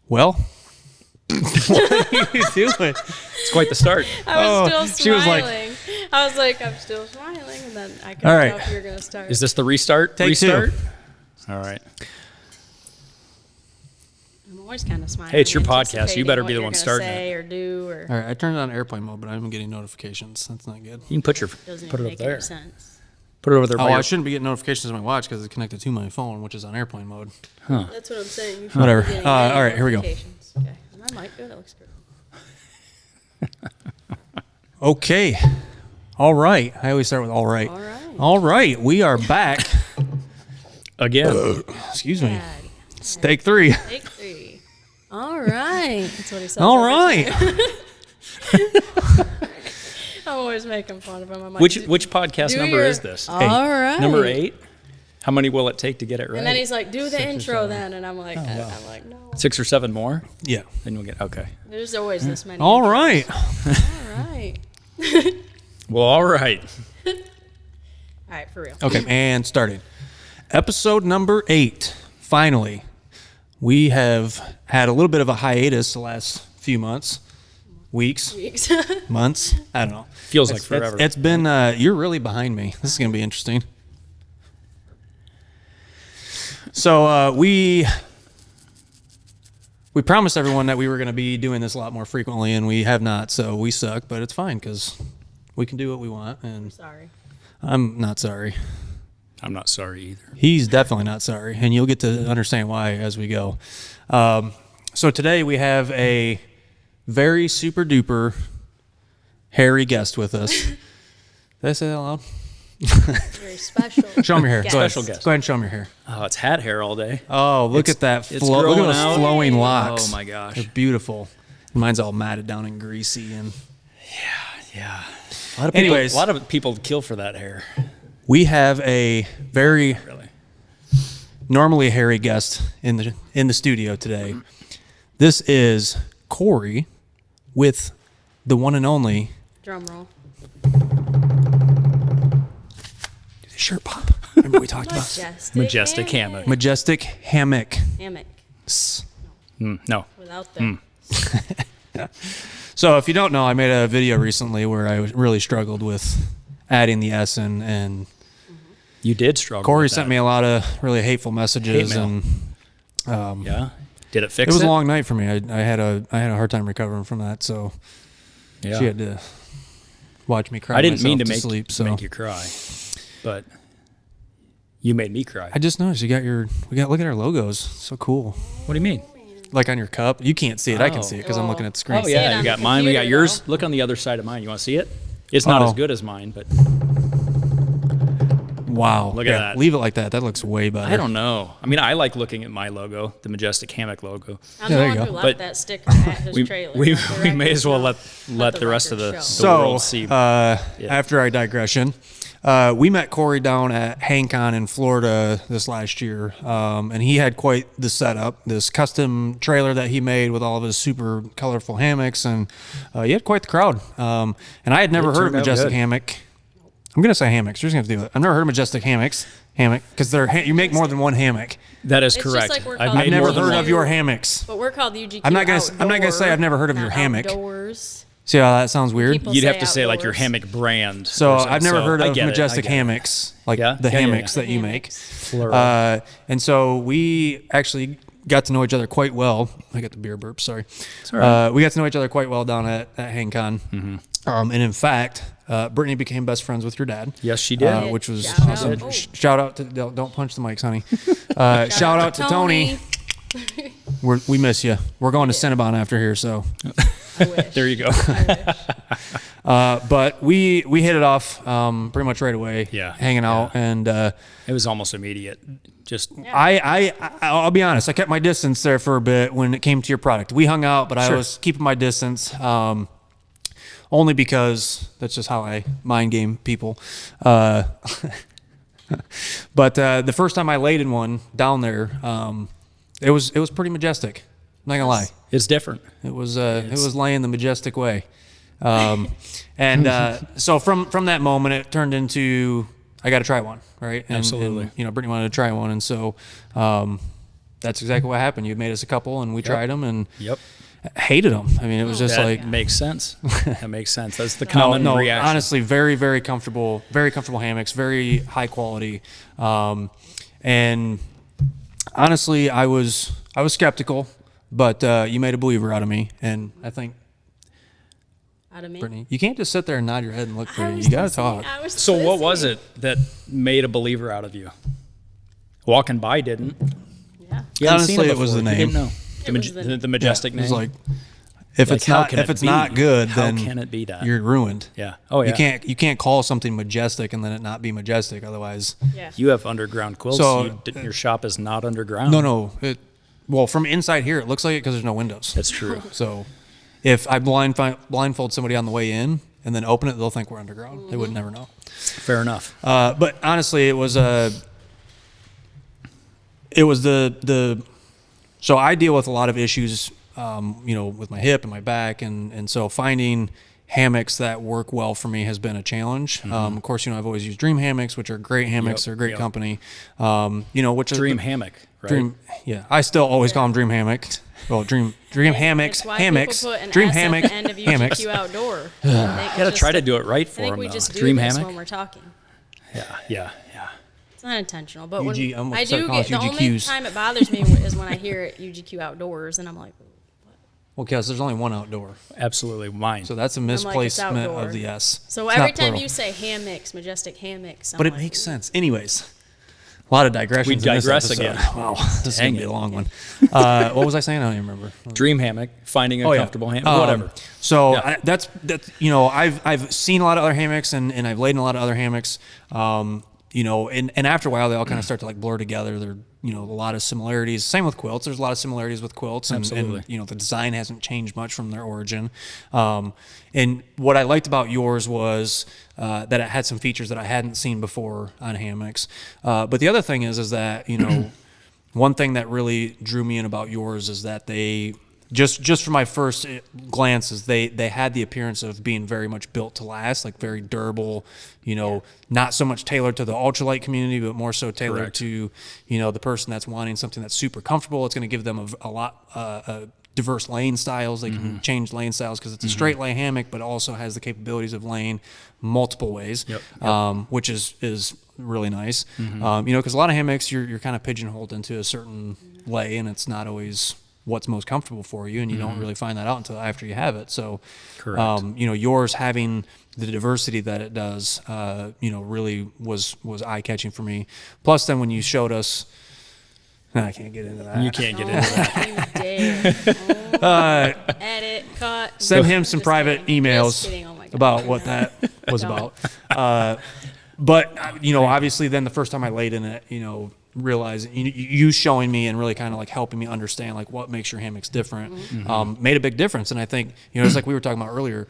Well, what are you doing? It's quite the start. I was still she was smiling. I was like, I'm still smiling, and then I couldn't All right. tell if you were going to start. Is this the restart? Take restart? two. All right. I'm always kind of smiling. Hey, it's your podcast. You better be the one starting starting say it. Or do or All right, I turned it on airplane mode, but I'm getting notifications. That's not good. You can put doesn't it even over make there. any sense. Put it over there. Oh, by I your- shouldn't be getting notifications on my watch because it's connected to my phone, which is on airplane mode. That's what I'm saying. You should Whatever. be getting All right, here we go. notifications. Okay. Is my mic good? It looks good. Okay. All right. I always start with all right. All right. All right. We are back. Again. Excuse me. Dad. It's take 3. Take 3. All right. That's what he says. All every right. time. I'm always making fun of him. I'm like, Which podcast do number your- is this? All right. Number 8? How many will it take to get it right? And then he's like, do the intro then. And I'm like, no. 6 or 7 more? Yeah. Then you'll get, okay. There's always this many. All intros. right. All right. Well, all right. All right, for real. Okay. And starting. Episode number 8. Finally. We have had a little bit of a hiatus the last few months. Weeks. Months. I don't know. Feels like forever. It's been, you're really behind me. This is going to be interesting. So we promised everyone that we were going to be doing this a lot more frequently, and we have not. So we suck, but it's fine because we can do what we want. And Sorry. I'm not sorry. I'm not sorry either. He's definitely not sorry, and you'll get to understand why as we go. So today we have a very super duper hairy guest with us. Did I say that loud? Very special. Show him your hair. Guest. Go ahead. Special guest. Go ahead and show him your hair. Oh, it's hat hair all day. Oh, look at that. it's Look at growing those out. flowing locks. Oh, my gosh. They're beautiful. Mine's all matted down and greasy. And Yeah. A lot of people, Anyways. a lot of people kill for that hair. we have a very Really. normally hairy guest in the studio today. This is Kory with the one and only Drum roll. shirt pop. Remember we talked about Majestic Hammock. Majestic Hammock. Hammock. No. Without the. So if you don't know, I made a video recently where I really struggled with adding the S and You did struggle. Kory with sent that. me a lot of really hateful messages Hate mail. and Yeah. Did it it fix it? was a long night for me. I had a hard time recovering from that, so Yeah. she had to watch me cry. I didn't mean to myself make, sleep. So make you cry, but you made me cry. I just noticed you got look at our logos. So cool. What do you mean? Like on your cup. You can't see it. I can Oh. see it because I'm looking at the screen. Oh see it yeah, on you the got mine. We got computer, yours. though. Look on the other side of mine. You want to see it? It's not Oh. as good as mine, but Wow. Look at Yeah, that. Leave it like that. That looks way better. I don't know. I mean, I like looking at my logo, the Majestic Hammock logo. I'm Yeah, the there one you who go. left But that sticker at his We trailer. we, Let the we may record as well show. let the rest of record the show. world see. After our digression, we met Kory down at HangCon in Florida this last year, and he had quite the setup, this custom trailer that he made with all of his super colorful hammocks, and he had quite the crowd. And I had never It heard of turned out Majestic good. Hammock. I'm going to say hammocks. You're just going to have to do it. I've never heard of Majestic hammock, because you make more than one hammock. That is It's just correct. like we're I've called- made I've never more than heard one. of your hammocks. But we're called UGQ I'm not gonna say I've never heard of your not hammock. Outdoors. See how that sounds weird? People You'd say have to say like your outdoors. hammock brand. So or something. I've never heard I of get it, I Majestic get it. hammocks, like Yeah? the Yeah, yeah, hammocks yeah. that you make. Plural. And so we actually got to know each other quite well. I got the beer burp, sorry. all right. We got to know each other quite well down at HangCon. Mm-hmm. And in fact, Brittany became best friends with your dad. Yes, she did. Which was Shout awesome. out. Shout out to, don't punch the mics, honey. Shout out to Tony. We miss you. We're going to Cinnabon after here, so. I wish. There you go. But we hit it off pretty much right away. Yeah. Hanging out. And It was almost immediate. Just I'll be honest. I kept my distance there for a bit when it came to your product. We hung out, but I Sure. was keeping my distance only because that's just how I mind game people. But the first time I laid in one down there, it was pretty majestic. I'm not gonna lie. it's different. It was laying the majestic way. So from that moment, it turned into I got to try one, right? And, Absolutely. And, Brittany wanted to try one, and so that's exactly what happened. You made us a couple, and we tried them, and Yep. hated them. I mean, it was just That like makes sense. That makes sense. That's the common reaction. honestly, very, very comfortable hammocks, very high quality. And honestly, I was skeptical, but you made a believer out of me, and I think, Out of me. Brittany, you can't just sit there and nod your head and look I pretty. was You gotta listening. talk. I was So what was listening. it that made a believer out of you? Walking by didn't. Yeah. You hadn't seen Honestly, it was before. the You didn't name. know. It was the- The majestic It name. was like, if Like, it's how not can it be? not good, How then can it be that? you're ruined. Yeah. Oh yeah. You can't call something majestic and then it not be majestic. Otherwise, Yeah. You have underground quilts. So, Your shop is not underground. no. Well, from inside here, it looks like it because there's no windows. That's true. So, if I blindfold somebody on the way in and then open it, they'll think we're underground. They would never know. Fair enough. But honestly, it was the so I deal with a lot of issues, with my hip and my back, and so finding hammocks that work well for me has been a challenge. Of course, I've always used Dream Hammocks, which are great hammocks. Yep, They're a great yep. company. Which are Dream hammock. Right. Dream, yeah. I still always call them Dream Hammock. Well, Dream Hammocks, That's why hammocks, people put an Dream S Hammock, at the end of hammocks. UGQ Outdoor. You gotta try to do it right I for think them. we though. just do Dream this hammock. when we're talking. Yeah. It's not intentional, but I'm when gonna I start do calling get the us only UGQs. time it bothers me is when I hear it UGQ Outdoors, and I'm like, Well, because there's only one outdoor, Absolutely mine. so that's a like, it's misplacement outdoor. of the S. so It's every not time plural. you say hammocks, Majestic Hammocks, I'm But it like, makes sense. Anyways, a lot of digressions. We in this digress episode. again. Wow, this is Dang gonna be it. a long one. What was I saying? I don't even remember. Dream hammock. Finding a Oh, yeah. comfortable hammock. Whatever. So Yeah. that's I've seen a lot of other hammocks and I've laid in a lot of other hammocks. And after a while they all kind of start to like blur together. They're a lot of similarities. Same with quilts. There's a lot of similarities with quilts, and Absolutely. the design hasn't changed much from their origin. And what I liked about yours was that it had some features that I hadn't seen before on hammocks. But the other thing is that one thing that really drew me in about yours is that they just from my first glances, they had the appearance of being very much built to last, like very durable, not so much tailored to the ultralight community, but more so tailored Correct. to, the person that's wanting something that's super comfortable. It's going to give them a lot diverse lane styles. They can change lane styles because it's a straight lay hammock, but also has the capabilities of laying multiple ways, which is really nice. Because a lot of hammocks, you're kind of pigeonholed into a certain lay, and it's not always what's most comfortable for you, and you don't really find that out until after you have it. So, Correct. Yours having the diversity that it does, really was eye catching for me. Plus, then when you showed us, I can't get into that. You can't get into that. You dare. Edit, cut. Send him some Just private kidding. Just emails kidding. Oh my God. about what that was about. But obviously, then the first time I laid in it, realizing you showing me and really kind of like helping me understand like what makes your hammocks different made a big difference. And I think it's like we were talking about earlier,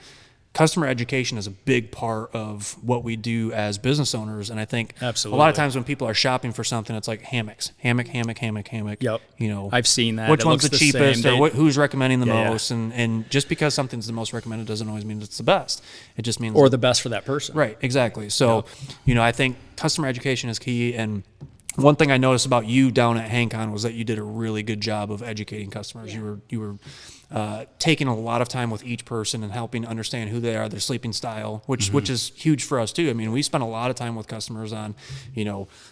customer education is a big part of what we do as business owners. And I think a lot Absolutely. of times when people are shopping for something, it's like hammocks, hammock. Yep. I've seen that. Which It one's looks the cheapest, same. or who's recommending the Yeah. most. And just because something's the most recommended doesn't always mean it's the best. It just means Or the best for that person. right, exactly. So, I think customer education is key. And one thing I noticed about you down at HangCon was that you did a really good job of educating customers. Yeah. You were taking a lot of time with each person and helping understand who they are, their sleeping style, which is huge for us too. I mean, we spend a lot of time with customers on,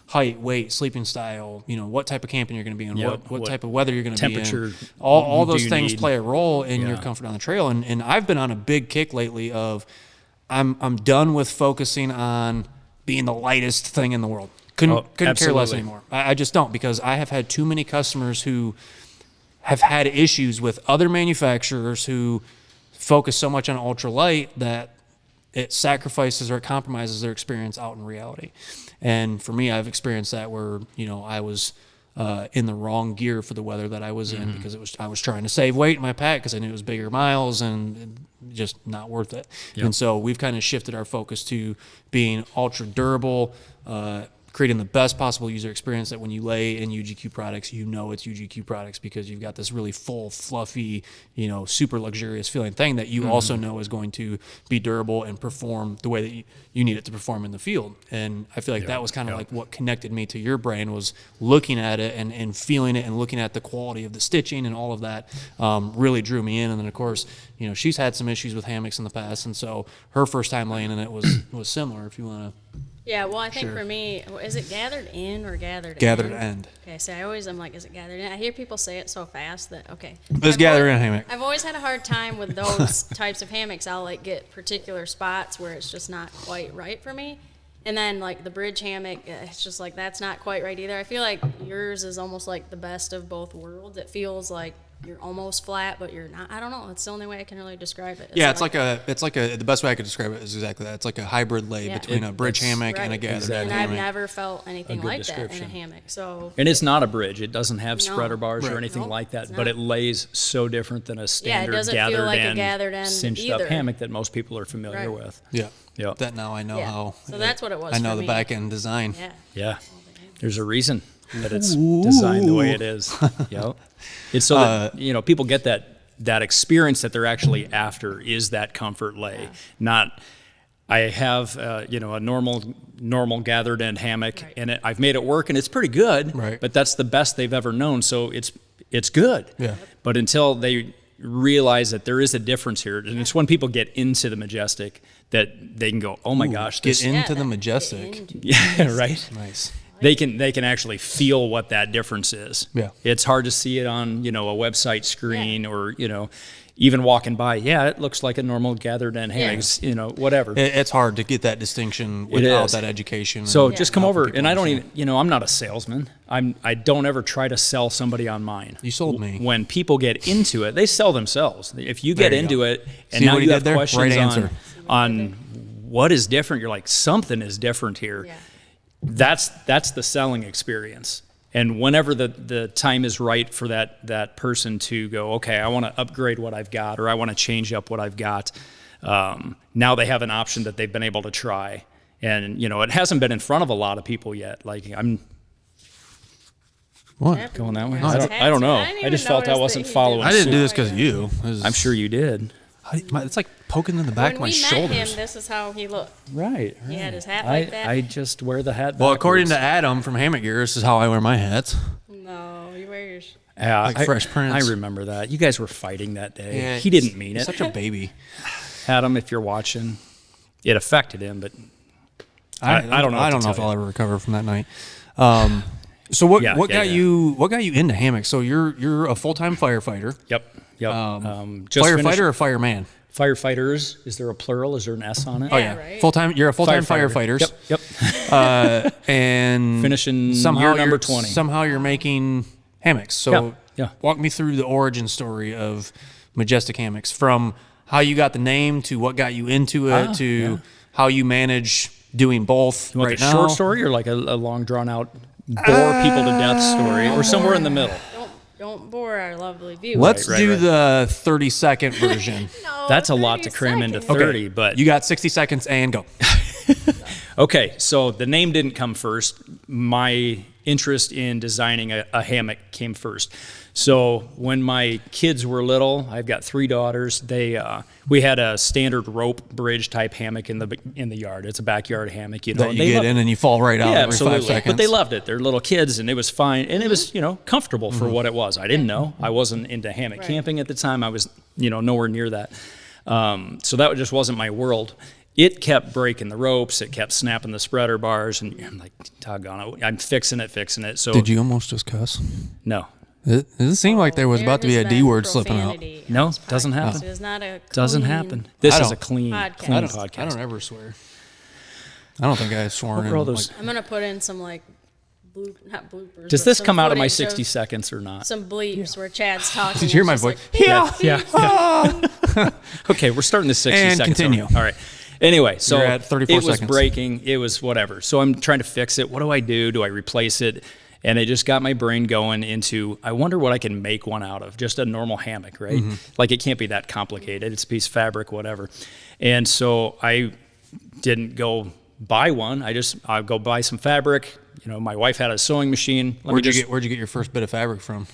height, weight, sleeping style, what type of camping you're going to be in, Yep. what type of weather you're going to be in. Temperature All do those you things need? play a role in your Yeah. comfort on the trail. And I've been on a big kick lately of I'm done with focusing on being the lightest thing in the world. Couldn't care less absolutely. anymore. I just don't, because I have had too many customers who have had issues with other manufacturers who focus so much on ultralight that it sacrifices or it compromises their experience out in reality. And for me, I've experienced that where, I was in the wrong gear for the weather that I was in, because I was trying to save weight in my pack because I knew it was bigger miles and just not worth it. Yep. And so we've kind of shifted our focus to being ultra durable, creating the best possible user experience that when you lay in UGQ products, you know it's UGQ products because you've got this really full, fluffy, super luxurious feeling thing that you also know is going to be durable and perform the way that you need it to perform in the field. And I feel like that was kind of like what connected me to your brain, was looking at it and feeling it and looking at the quality of the stitching and all of that really drew me in. And then of course, she's had some issues with hammocks in the past, and so her first time laying in it was similar. If you want to. Yeah, well, I think for me, is it gathered in or gathered end? Okay, so I'm like, is it gathered in? I hear people say it so fast that, okay. It's gathered in hammock. I've always had a hard time with those types of hammocks. I'll, get particular spots where it's just not quite right for me. And then, the bridge hammock, it's just that's not quite right either. I feel like yours is almost like the best of both worlds. It feels like you're almost flat, but you're not. I don't know. It's the only way I can really describe it. The best way I could describe it is exactly that. It's like a hybrid lay between a bridge hammock and a gathered and hammock. I've never felt anything like that in a hammock. And it's not a bridge. It doesn't have spreader bars or anything like that, but it lays so different than a standard gathered end cinched up hammock that most people are familiar with. Yeah. Yep. That now I know how. So that's what it was. I know for the back end design. Yeah. There's a reason that it's designed the way it is. It's so that people get that experience that they're actually after is that comfort lay. Not I have a normal gathered end hammock and I've made it work and it's pretty good. Right. But that's the best they've ever known, so it's good. Yeah. But until they realize that there is a difference here, and it's when people get into the Majestic that they can go, oh my gosh, get into the Majestic. Yeah, right. Nice. They can actually feel what that difference is. Yeah. It's hard to see it on, a website screen or, even walking by. Yeah, it looks like a normal gathered end hammock, whatever. It's hard to get that distinction without that education. So just come over, and I don't even, I'm not a salesman. I don't ever try to sell somebody on mine. You sold me. When people get into it, they sell themselves. If you get into it and now you have questions on what is different, you're like, something is different here. Yeah. That's the selling experience. And whenever the time is right for that person to go, okay, I want to upgrade what I've got, or I want to change up what I've got, now they have an option that they've been able to try. And, it hasn't been in front of a lot of people yet. Like, I'm... What? Going that way? No, I don't know. I just felt I wasn't following I didn't suit. do this because of you. I'm sure you did. It's like poking in the back of my shoulders. When we met him, this is how he looked. Right. He had his hat like that. I just wear the hat Well, backwards. according to Adam from Hammock Gear, this is how I wear my hats. No, you wear yours. Yeah, Like Fresh Prince. I remember that. You guys were fighting that day. Yeah, he didn't mean it. Such a baby. Adam, if you're watching, it affected him, but I don't know. I don't know if I'll ever recover from that night. So what got you into hammocks? So you're a full-time firefighter. Yep. Just firefighter or fireman? Firefighters. Is there a plural? Is there an S on it? Oh yeah, right. Full-time. You're a full-time firefighter. Yep. And finishing year number 20. Somehow you're making hammocks. So Yeah. walk me through the origin story of Majestic Hammocks, from how you got the name to what got you into it to how you manage doing both. You want right the now? short story or like a long drawn out bore people to death story, or somewhere in the middle? Don't bore our lovely viewers. Let's do the 30-second version. No, That's a lot to cram into 30, but you got 60 seconds and go. Okay, so the name didn't come first. My interest in designing a hammock came first. So when my kids were little, I've got 3 daughters. We had a standard rope bridge type hammock in the yard. It's a backyard hammock, That you get in and you fall right out every absolutely. 5 seconds. But they loved it. They're little kids, and it was fine, and it was comfortable for what it was. I didn't know. I wasn't into hammock camping at the time. I was nowhere near that. So that just wasn't my world. It kept breaking the ropes. It kept snapping the spreader bars, and I'm like, doggone it, I'm fixing it. So Did you almost just cuss? No. It seemed like there was about to be a D word slipping out. No, doesn't happen. It is not a Doesn't clean happen. This is a clean podcast. podcast. I don't ever swear. I don't think I've sworn What are in. those? I'm gonna put in some not bloopers. Does but this some come out of my footage 60 seconds or not? Some bleeps where Chad's talking. Did you hear and my it's voice? just Yeah. Okay, we're starting the 60 And seconds. continue. All right. Anyway, so You're at 34 it was seconds. breaking. It was whatever. So I'm trying to fix it. What do I do? Do I replace it? And it just got my brain going into, I wonder what I can make one out of. Just a normal hammock, right? Mm-hmm. Like, it can't be that complicated. It's a piece of fabric, whatever. And so I didn't go buy one. I'll go buy some fabric, my wife had a sewing machine. Where'd you get your first bit of fabric from?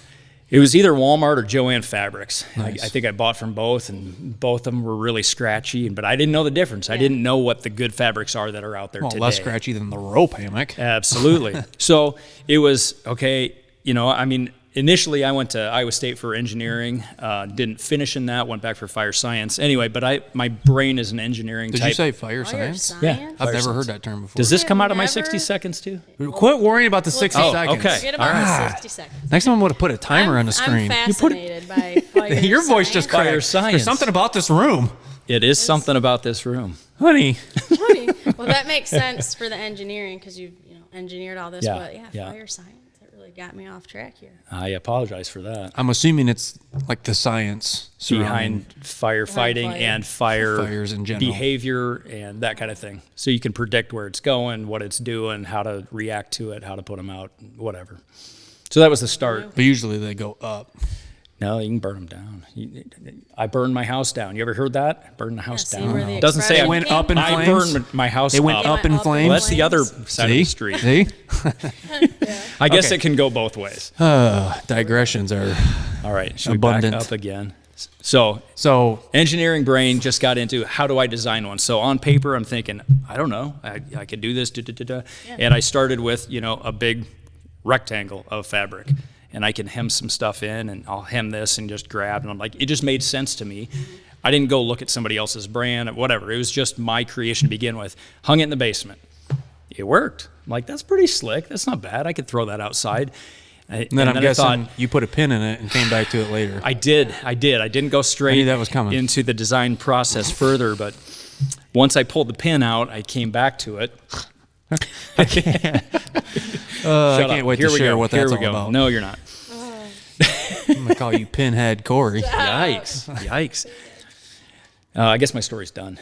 It was either Walmart or Joann Fabrics. Nice. I think I bought from both, and both of them were really scratchy. But I didn't know the difference. I didn't know what the good fabrics are that are out there today. Less scratchy than the rope hammock. Absolutely. So it was okay. Initially I went to Iowa State for engineering. Didn't finish in that. Went back for fire science. Anyway, but my brain is an engineering type. Did you say fire science? Yeah. I've never heard that term before. Does this come out of my Never? 60 seconds too? Quit worrying about the 60 seconds. okay. Forget about the 60 seconds. Next time I'm going to put a timer on the I'm screen. fascinated by fire Your voice just science. cracked. Fire science. There's something about this room. It is something about this room. Honey. Funny. Well, that makes sense for the engineering because you've engineered all this. Yeah, But yeah. fire science. It really got me off track here. I apologize for that. I'm assuming it's like the science Behind firefighting Fire. and fires in general. behavior and that kind of thing. So you can predict where it's going, what it's doing, how to react to it, how to put them out, whatever. So that was the start. But usually they go up. No, you can burn them down. I burned my house down. You ever heard that? Burn the house see down. where the Doesn't say I expression went up in came from? I flames? burned my house They went up. up in Went up in flames. Well, that's the other flames. side of the street. See? I guess Okay. it can go both ways. Digressions are All right, should abundant. we back up again? So so. engineering brain just got into how do I design one. So on paper, I'm thinking, I don't know, I could do this, and I started with a big rectangle of fabric, and I can hem some stuff in, and I'll hem this and just grab, and I'm like, it just made sense to me. I didn't go look at somebody else's brand or whatever. It was just my creation to begin with. Hung it in the basement. It worked. I'm like, that's pretty slick. That's not bad. I could throw that outside. And then I'm guessing you put a pin in it and came back to it later. I did. I didn't go straight I knew that was coming. into the design process further, but once I pulled the pin out, I came back to it. I Shut can't up. wait Here to we share go. what Here that's we all go. about. No, you're not. I'm going to call you Pinhead Kory. Yikes. Yikes. I guess my story's done.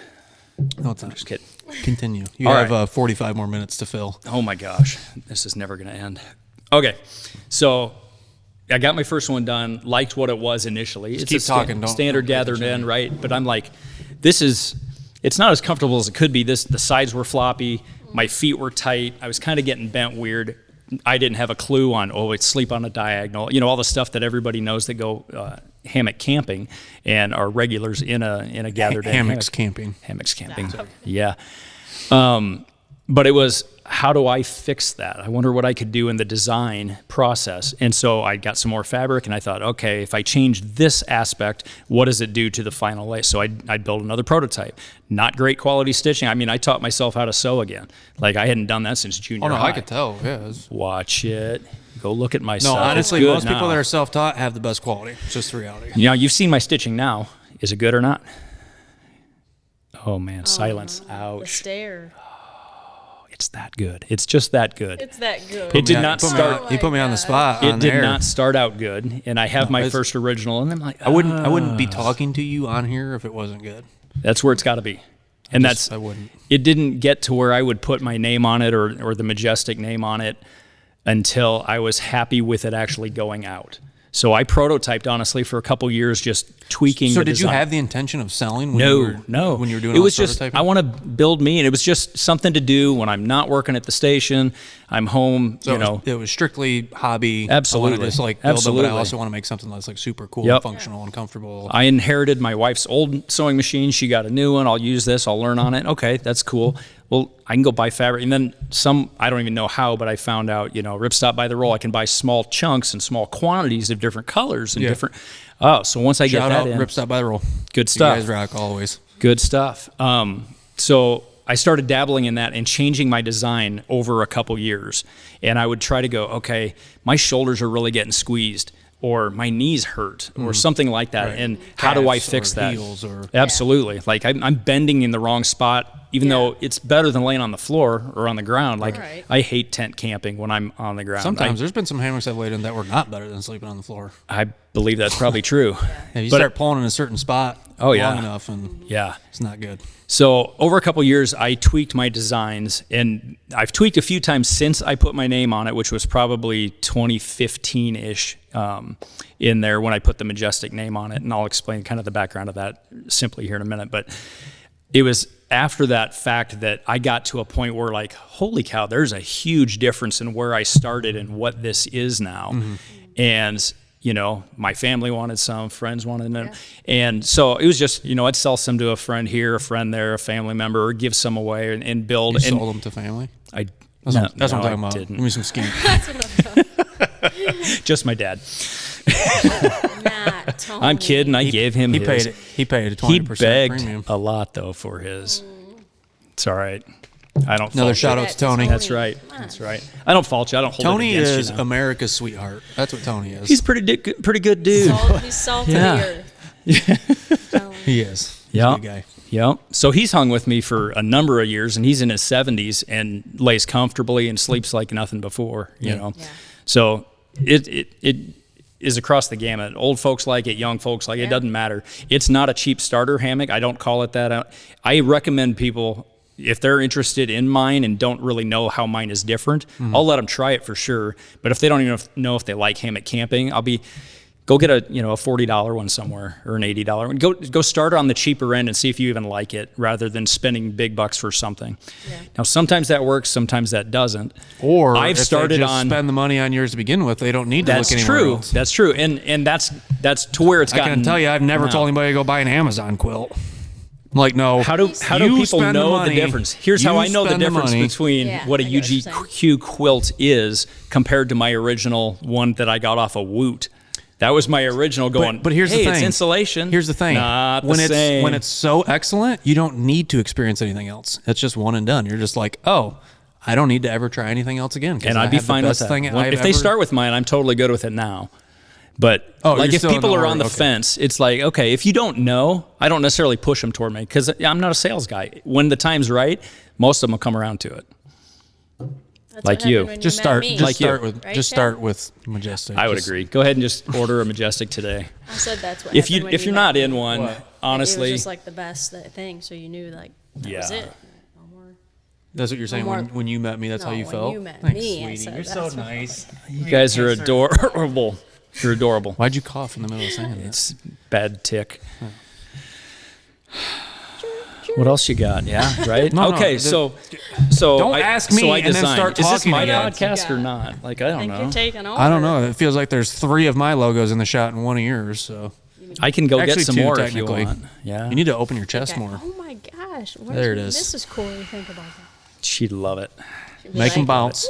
No, it's I'm not. just kidding. Continue. You All have right. 45 more minutes to fill. Oh my gosh. This is never going to end. Okay. So I got my first one done, liked what it was initially. It's keep a talking, don't standard break the gathered chain. in, right? But I'm like, it's not as comfortable as it could be. The sides were floppy. My feet were tight. I was kind of getting bent weird. I didn't have a clue on, it's sleep on a diagonal. All the stuff that everybody knows that go hammock camping and are regulars in a gathered in Hammocks hammock. camping. Hammocks camping. Yeah. But it was, how do I fix that? I wonder what I could do in the design process. And so I got some more fabric and I thought, okay, if I change this aspect, what does it do to the final lay? So I'd build another prototype. Not great quality stitching. I mean, I taught myself how to sew again. Like I hadn't done that since junior Oh, no, high. I could tell. Yeah. Watch it. Go look at my No, stuff. honestly, It's good most people now. that are self-taught have the best quality. It's just the reality. You've seen my stitching now. Is it good or not? Oh man, silence. The Ouch. stare. It's that good. It's just that good. It's that good. It did not Put me start. on- You put me on the spot. It on did there. not start out good, and I have my it's- first original, and I'm like, I wouldn't be talking to you on here if it wasn't good. that's where it's got to be. And I wouldn't. It didn't get to where I would put my name on it or the Majestic name on it until I was happy with it actually going out. So I prototyped honestly for a couple years, just tweaking. So the did you design. have the intention of selling? When you were, No. When you were doing it all was this just prototyping? I want to build me, and it was just something to do when I'm not working at the station. I'm home, So it was strictly hobby. Absolutely. I want to just like build Absolutely. it, but I also want to make something that's like super cool, Yep. and functional, and comfortable. I inherited my wife's old sewing machine. She got a new one. I'll use this. I'll learn on it. Okay, that's cool. Well, I can go buy fabric. And then I don't even know how, but I found out, ripstop by the roll, I can buy small chunks and small quantities of different colors and different. Oh, so once I get Shout that out in. Ripstop by the Roll. Good You stuff. guys rock always. Good stuff. So I started dabbling in that and changing my design over a couple years. And I would try to go, okay, my shoulders are really getting squeezed, or my knees hurt, or something like that. Right. And how do I Calves fix or that? heels or- Absolutely. Like I'm bending in the wrong spot, even though it's better than laying on the floor or on the ground. Like Right. I hate tent camping when I'm on the ground. Sometimes there's been some hammocks I've laid in that were not better than sleeping on the floor. I believe that's probably true. Yeah, you But- start pulling in a certain spot Oh, yeah. long enough, and Yeah. it's not good. So over a couple years, I tweaked my designs, and I've tweaked a few times since I put my name on it, which was probably 2015-ish in there when I put the Majestic name on it, and I'll explain kind of the background of that simply here in a minute. But it was after that fact that I got to a point where like, holy cow, there's a huge difference in where I started and what this is now. And, you know, my family wanted some, friends wanted them. And so it was just, you know, I'd sell some to a friend here, a friend there, a family member, or give some away and build. You sold them to family? That's what I'm talking about. Didn't. Give me some skin. Just my dad. Not Tony. I'm kidding. I gave him He his. paid a 20% He begged premium. a lot though for his. It's all right. I don't. Another fault shout you. out to Tony. That's right. That's right. I don't fault you. I don't hold Tony it against is you now. America's sweetheart. That's what Tony is. He's pretty good dude. He's salt of Yeah. the earth. He is. He's Yeah. a good guy. Yeah. So he's hung with me for a number of years, and he's in his 70s and lays comfortably and sleeps like nothing before. You know. Yeah. So it is across the gamut. Old folks like it, young folks like it. It doesn't matter. It's not a cheap starter hammock. I don't call it that. I recommend people, if they're interested in mine and don't really know how mine is different, I'll let them try it for sure. But if they don't even know if they like hammock camping, go get a $40 one somewhere or an $80 one. Go start on the cheaper end and see if you even like it, rather than spending big bucks for something. Yeah. Now sometimes that works, sometimes that doesn't. Or I've if started they just on spend the money on yours to begin with, they don't need to that's look anywhere true. else. That's true. And that's to where it's I gotten. can tell you, I've never now. told anybody to go buy an Amazon quilt. I'm like, no. How do you people spend know money, the difference? Here's how you I know the spend difference money. between Yeah, what a I get what you're saying. UGQ quilt is compared to my original one that I got off of Woot. That was my original going. But here's hey, the thing. It's insulation. Here's the thing. Not when the it's same. when it's so excellent, you don't need to experience anything else. It's just one and done. You're just like, oh, I don't need to ever try anything else again. 'Cause and I I'd be have the fine with best that. thing When- I've if they ever- start with mine, I'm totally good with it now. But Oh, like you're if still people in are the on the okay. fence, it's like, okay, if you don't know, I don't necessarily push them toward me because I'm not a sales guy. When the time's right, most of them will come around to it. That's Like what you. happened when Just met start. me. Just Like you. start with. Right, Just Chad? start with Majestic. I would Just- agree. Go ahead and just order a Majestic today. I said that's what If happened when you're met not me. in one, It honestly, was just like the best thing, so you knew like that was Yeah. it. No more. That's what you're saying. more- When you met me, that's how No, you when felt. you met Thanks, me, I sweetie. said You're so that's what- nice. you guys are adorable. You're adorable. Why'd you cough in the middle of saying that? It's bad tick. What else you got? Yeah, right. No, okay, the- so Don't I, ask so me I and then designed. start Is this talking my again. podcast or not? Like I I don't think know. you're taking over. I don't know. It feels like there's 3 of my logos in the shot and 1 of yours. So I can go Actually, get some 2 more if you technically. want. Yeah, you need to open your chest Okay. more. Oh my gosh. What There does it is. Mrs. Kory think about that? she'd love it. She'd be Make them like, bounce.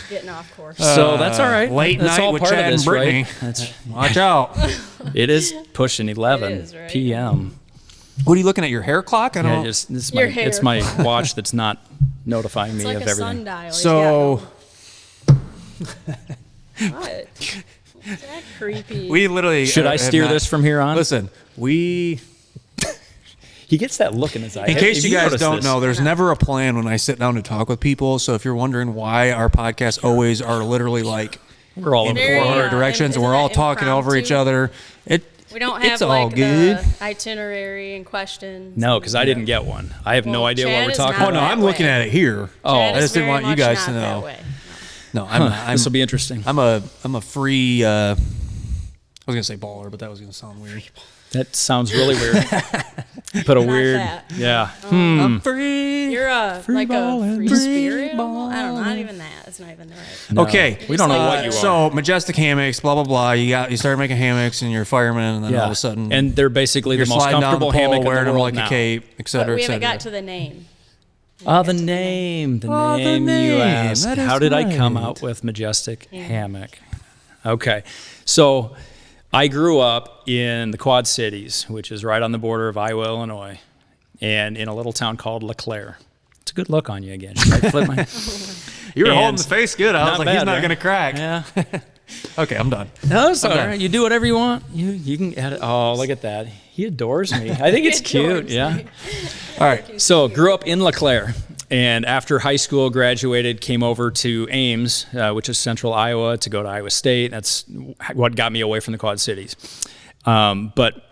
Getting off course. So that's all right. late that's night all with part Chad of this, and Brittany. right? That's, Watch out. it is pushing 11 It is, right? p.m. What are you looking at? Your hair clock? I don't Yeah, know. just it's Your my hair. it's my watch that's not notifying It's me like of a everything. sundial. He's So got one. What? Is that creepy? we literally Should I have steer not- this from here on? Listen, we. He gets that look in his eye. In case Have you guys noticed don't this? know, there's never a plan when I sit down to talk with people. So if you're wondering why our podcasts always are literally like We're all in over the Very, 400 uh, directions, and we're isn't all that talking over each impromptu? other. We don't have it's like all good. the itinerary and questions. No, because I didn't get one. I have no Well, idea what Chad we're is talking not Oh no, about. that I'm looking way. at it here. Oh, Chad I is just didn't very want you much guys not to that know. way. No, I'm not. This will be interesting. I'm a free. I was gonna say baller, but that was gonna sound weird. That sounds really weird. Put a Not weird. that. Yeah. I'm free. You're like ballin', a free free spirit. almost? I don't know. Not ballin'. even that. It's not even the right. No, Okay, We don't know Just what like you are. So Majestic Hammocks, blah blah blah. You started making hammocks, and you're a fireman, and then all of a sudden, and they're basically you're the most sliding down the comfortable pole, hammock wearing in the them world like now. a cape, et But cetera, we et haven't cetera. got to the name. Oh, the name. The Oh, the name you name. asked. That is How did I come right. out with Majestic Hammock? Okay. So I grew up in the Quad Cities, which is right on the border of Iowa, Illinois, and in a little town called LeClaire. It's a good look on you again. Should I flip my... You were And holding the face good. I was not like, bad, he's not right? gonna crack. Yeah. Okay, I'm done. No, it's all done. right. You do whatever you want. You can add it. Oh, look at that. He adores me. I think it's He cute. adores Yeah. me. All right. So grew up in LeClaire, and after high school, graduated, came over to Ames, which is central Iowa, to go to Iowa State. That's what got me away from the Quad Cities. But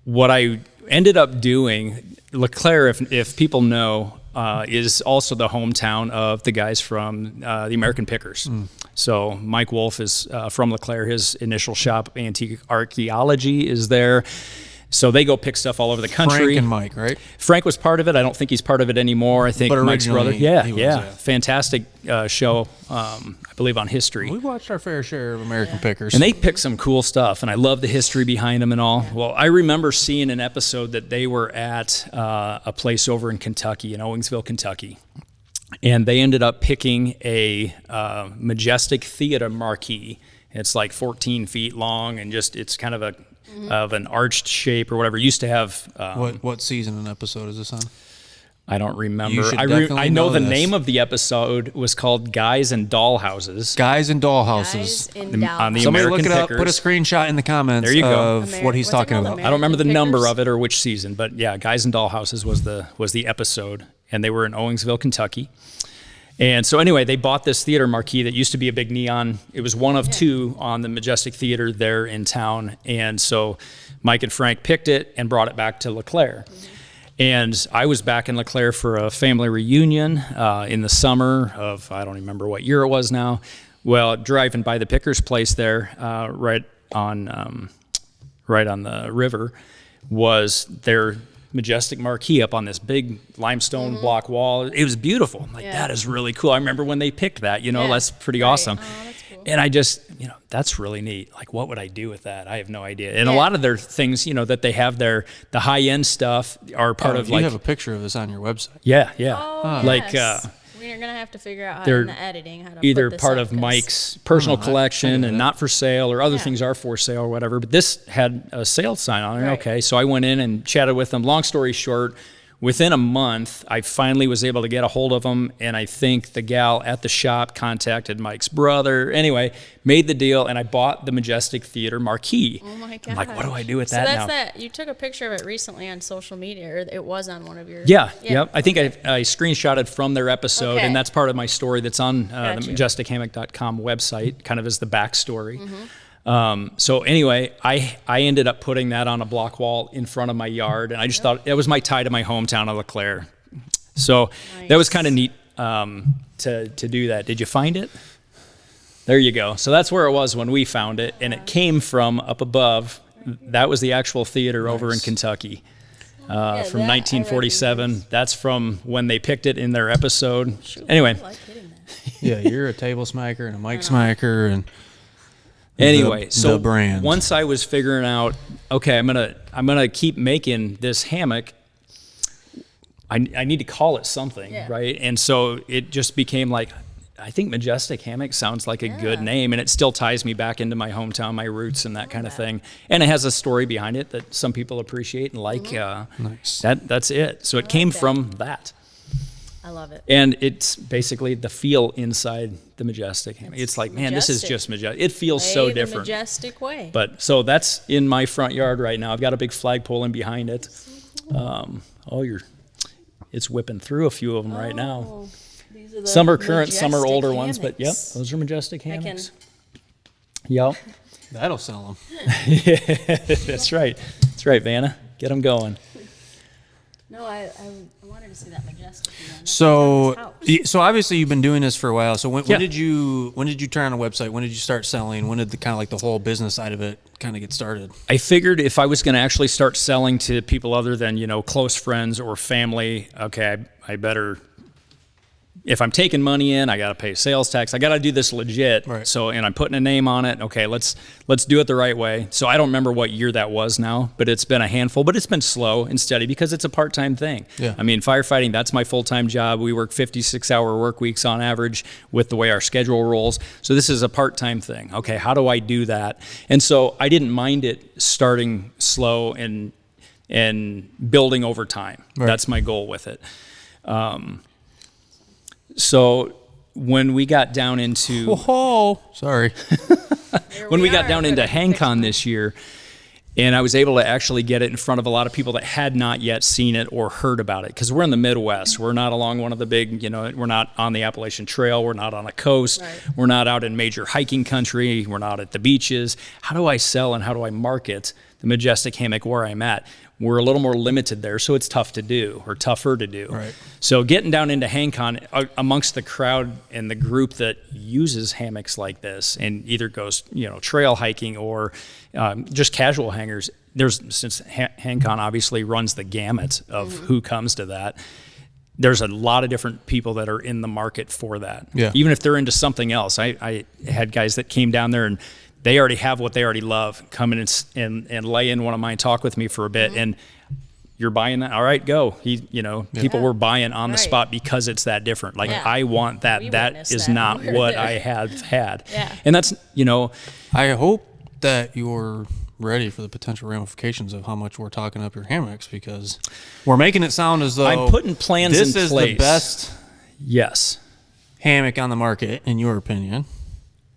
what I ended up doing, LeClaire, if people know, is also the hometown of the guys from the American Pickers. So Mike Wolf is from LeClaire. His initial shop, Antique Archaeology, is there. So they go pick stuff all over the country. Frank and Mike, right? Frank was part of it. I don't think he's part of it anymore. I think But Mike's brother. originally he was, Fantastic show, I believe, on history. We watched our fair share of American Pickers. And they pick some cool stuff, and I love the history behind them and all. Well, I remember seeing an episode that they were at a place over in Kentucky, in Owensville, Kentucky. And they ended up picking a Majestic Theater marquee. It's like 14 feet long, and just it's kind of of an arched shape or whatever. It used to have what season and episode is this on? I don't remember. You should I definitely know the this. name of the episode was called Guys and Dollhouses. Guys and Dollhouses. Guys in on the Dallas. Somebody American look it up. Pickers. Put a screenshot in the comments There you go. of what he's What's it talking called? about. I don't remember the American number Pickers? of it or which season, but yeah, Guys and Dollhouses was the episode, and they were in Owensville, Kentucky. And so anyway, they bought this theater marquee that used to be a big neon. It was one of two on the Majestic Theater there in town. And so Mike and Frank picked it and brought it back to LeClaire. And I was back in LeClaire for a family reunion in the summer of, I don't remember what year it was now. Well, driving by the Pickers place there, right on the river, was their Majestic marquee up on this big limestone block wall. It was beautiful. I'm like, that is really cool. I remember when they picked that, that's pretty awesome. Oh, that's cool. And I just, that's really neat. Like, what would I do with that? I have no idea. And a lot of their things, that they have there, the high-end stuff are part of you have a picture of this on your website. Yeah. Oh, Like, yes. We're going to have to figure out how they're in the editing how to either put this part up, of 'cause- Mike's personal collection and not for sale, or other Yeah. things are for sale or whatever. But this had a sales sign on it. Right. Okay, so I went in and chatted with them. Long story short, within a month, I finally was able to get a hold of them, and I think the gal at the shop contacted Mike's brother. Anyway, made the deal, and I bought the Majestic Theater marquee. Oh my god! I'm like, what do I do with so that that's now? that. You took a picture of it recently on social media, or it was on one of your. Yeah. Yep. I think I screenshotted from their episode, Okay. and that's part of my story that's on the Gotcha. majestichammock.com website, kind of as the backstory. So anyway, I ended up putting that on a block wall in front of my yard, and I just thought it was my tie to my hometown of LeClaire. So that was kind of neat to do that. Did you find it? There you go. So that's where it was when we found it, and it came from up above. That was the actual theater over in Kentucky from that I 1947. recognize. That's from when they picked it in their episode. Anyway, I like hitting that. Yeah, you're a table smacker and a mic smacker and Anyway, the so brand. once I was figuring out, okay, I'm gonna keep making this hammock. I need to call it something, right? And so it just became like, I think Majestic Hammock sounds like a good name, and it still ties me back into my hometown, my roots, and that kind of thing. And it has a story behind it that some people appreciate and like. Nice. That's it. So it came that. from that. I love it. And it's basically the feel inside the Majestic Hammock. It's like, man, this is majestic. just majestic. It feels Hey, so the different. majestic way. But so that's in my front yard right now. I've got a big flagpole in behind it. It's whipping through a few of them right now. Oh, these are the Some are current, some are majestic older ones, but yep, hammocks. those are Majestic I can. Hammocks. Yep, That'll sell them. that's right. That's right, Vanna. Get them going. No, I wanted to see that majestic one. So, That's his house. so obviously you've been doing this for a while. So when Yeah. did you turn on a website? When did you start selling? When did the kind of like the whole business side of it kind of get started? I figured if I was going to actually start selling to people other than, close friends or family, okay, I better, if I'm taking money in, I got to pay sales tax. I got to do this legit. Right. So, and I'm putting a name on it. Okay, let's do it the right way. So I don't remember what year that was now, but it's been a handful, but it's been slow and steady because it's a part-time thing. Yeah. I mean, firefighting, that's my full-time job. We work 56-hour work weeks on average with the way our schedule rolls. So this is a part-time thing. Okay, how do I do that? And so I didn't mind it starting slow and building over time. Right. That's my goal with it. So when we got down into Sorry. when we got are. down into Good fix. HangCon this year, and I was able to actually get it in front of a lot of people that had not yet seen it or heard about it, because we're in the Midwest. We're not along one of the big, we're not on the Appalachian Trail. We're not on a coast. Right. We're not out in major hiking country. We're not at the beaches. How do I sell and how do I market the Majestic Hammock where I'm at? we're a little more limited there, so it's tough to do, or tougher to do. Right. So getting down into HangCon amongst the crowd and the group that uses hammocks like this and either goes, trail hiking or just casual hangers, since HangCon obviously runs the gamut of who comes to that, there's a lot of different people that are in the market for that. Yeah. Even if they're into something else. I had guys that came down there and they already have what they already love, come in and lay in one of mine, talk with me for a bit, and you're buying that. All right, go. People were buying on the spot because it's that different. Like, I want that. That is not what I have had. Yeah. And that's, I hope that you're ready for the potential ramifications of how much we're talking up your hammocks, because we're making it sound as though I'm putting plans in place. This is the best yes hammock on the market, in your opinion.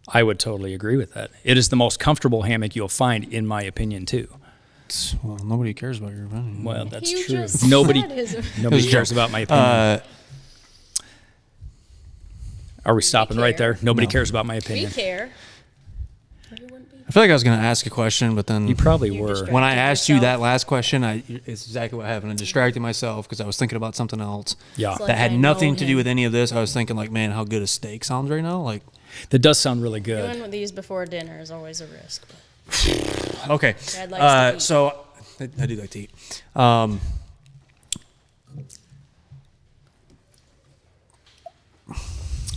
I would totally agree with that. It is the most comfortable hammock you'll find, in my opinion, too. Well, nobody cares about your opinion. Well, that's You true. just Nobody said nobody cares about my opinion. Are we stopping right there? Nobody cares about my We opinion. care. I feel like I was going to ask a question, but then You probably You were. distracted when I asked you yourself. that last question, it's exactly what happened. I distracted myself because I was thinking about something else Yeah. It's like- that had I nothing know to do him. with any of this. I was thinking, like, man, how good a steak sounds right now. Like, That does sound really good. Doing these before dinner is always a risk. okay. Dad likes to eat. So I do like to eat.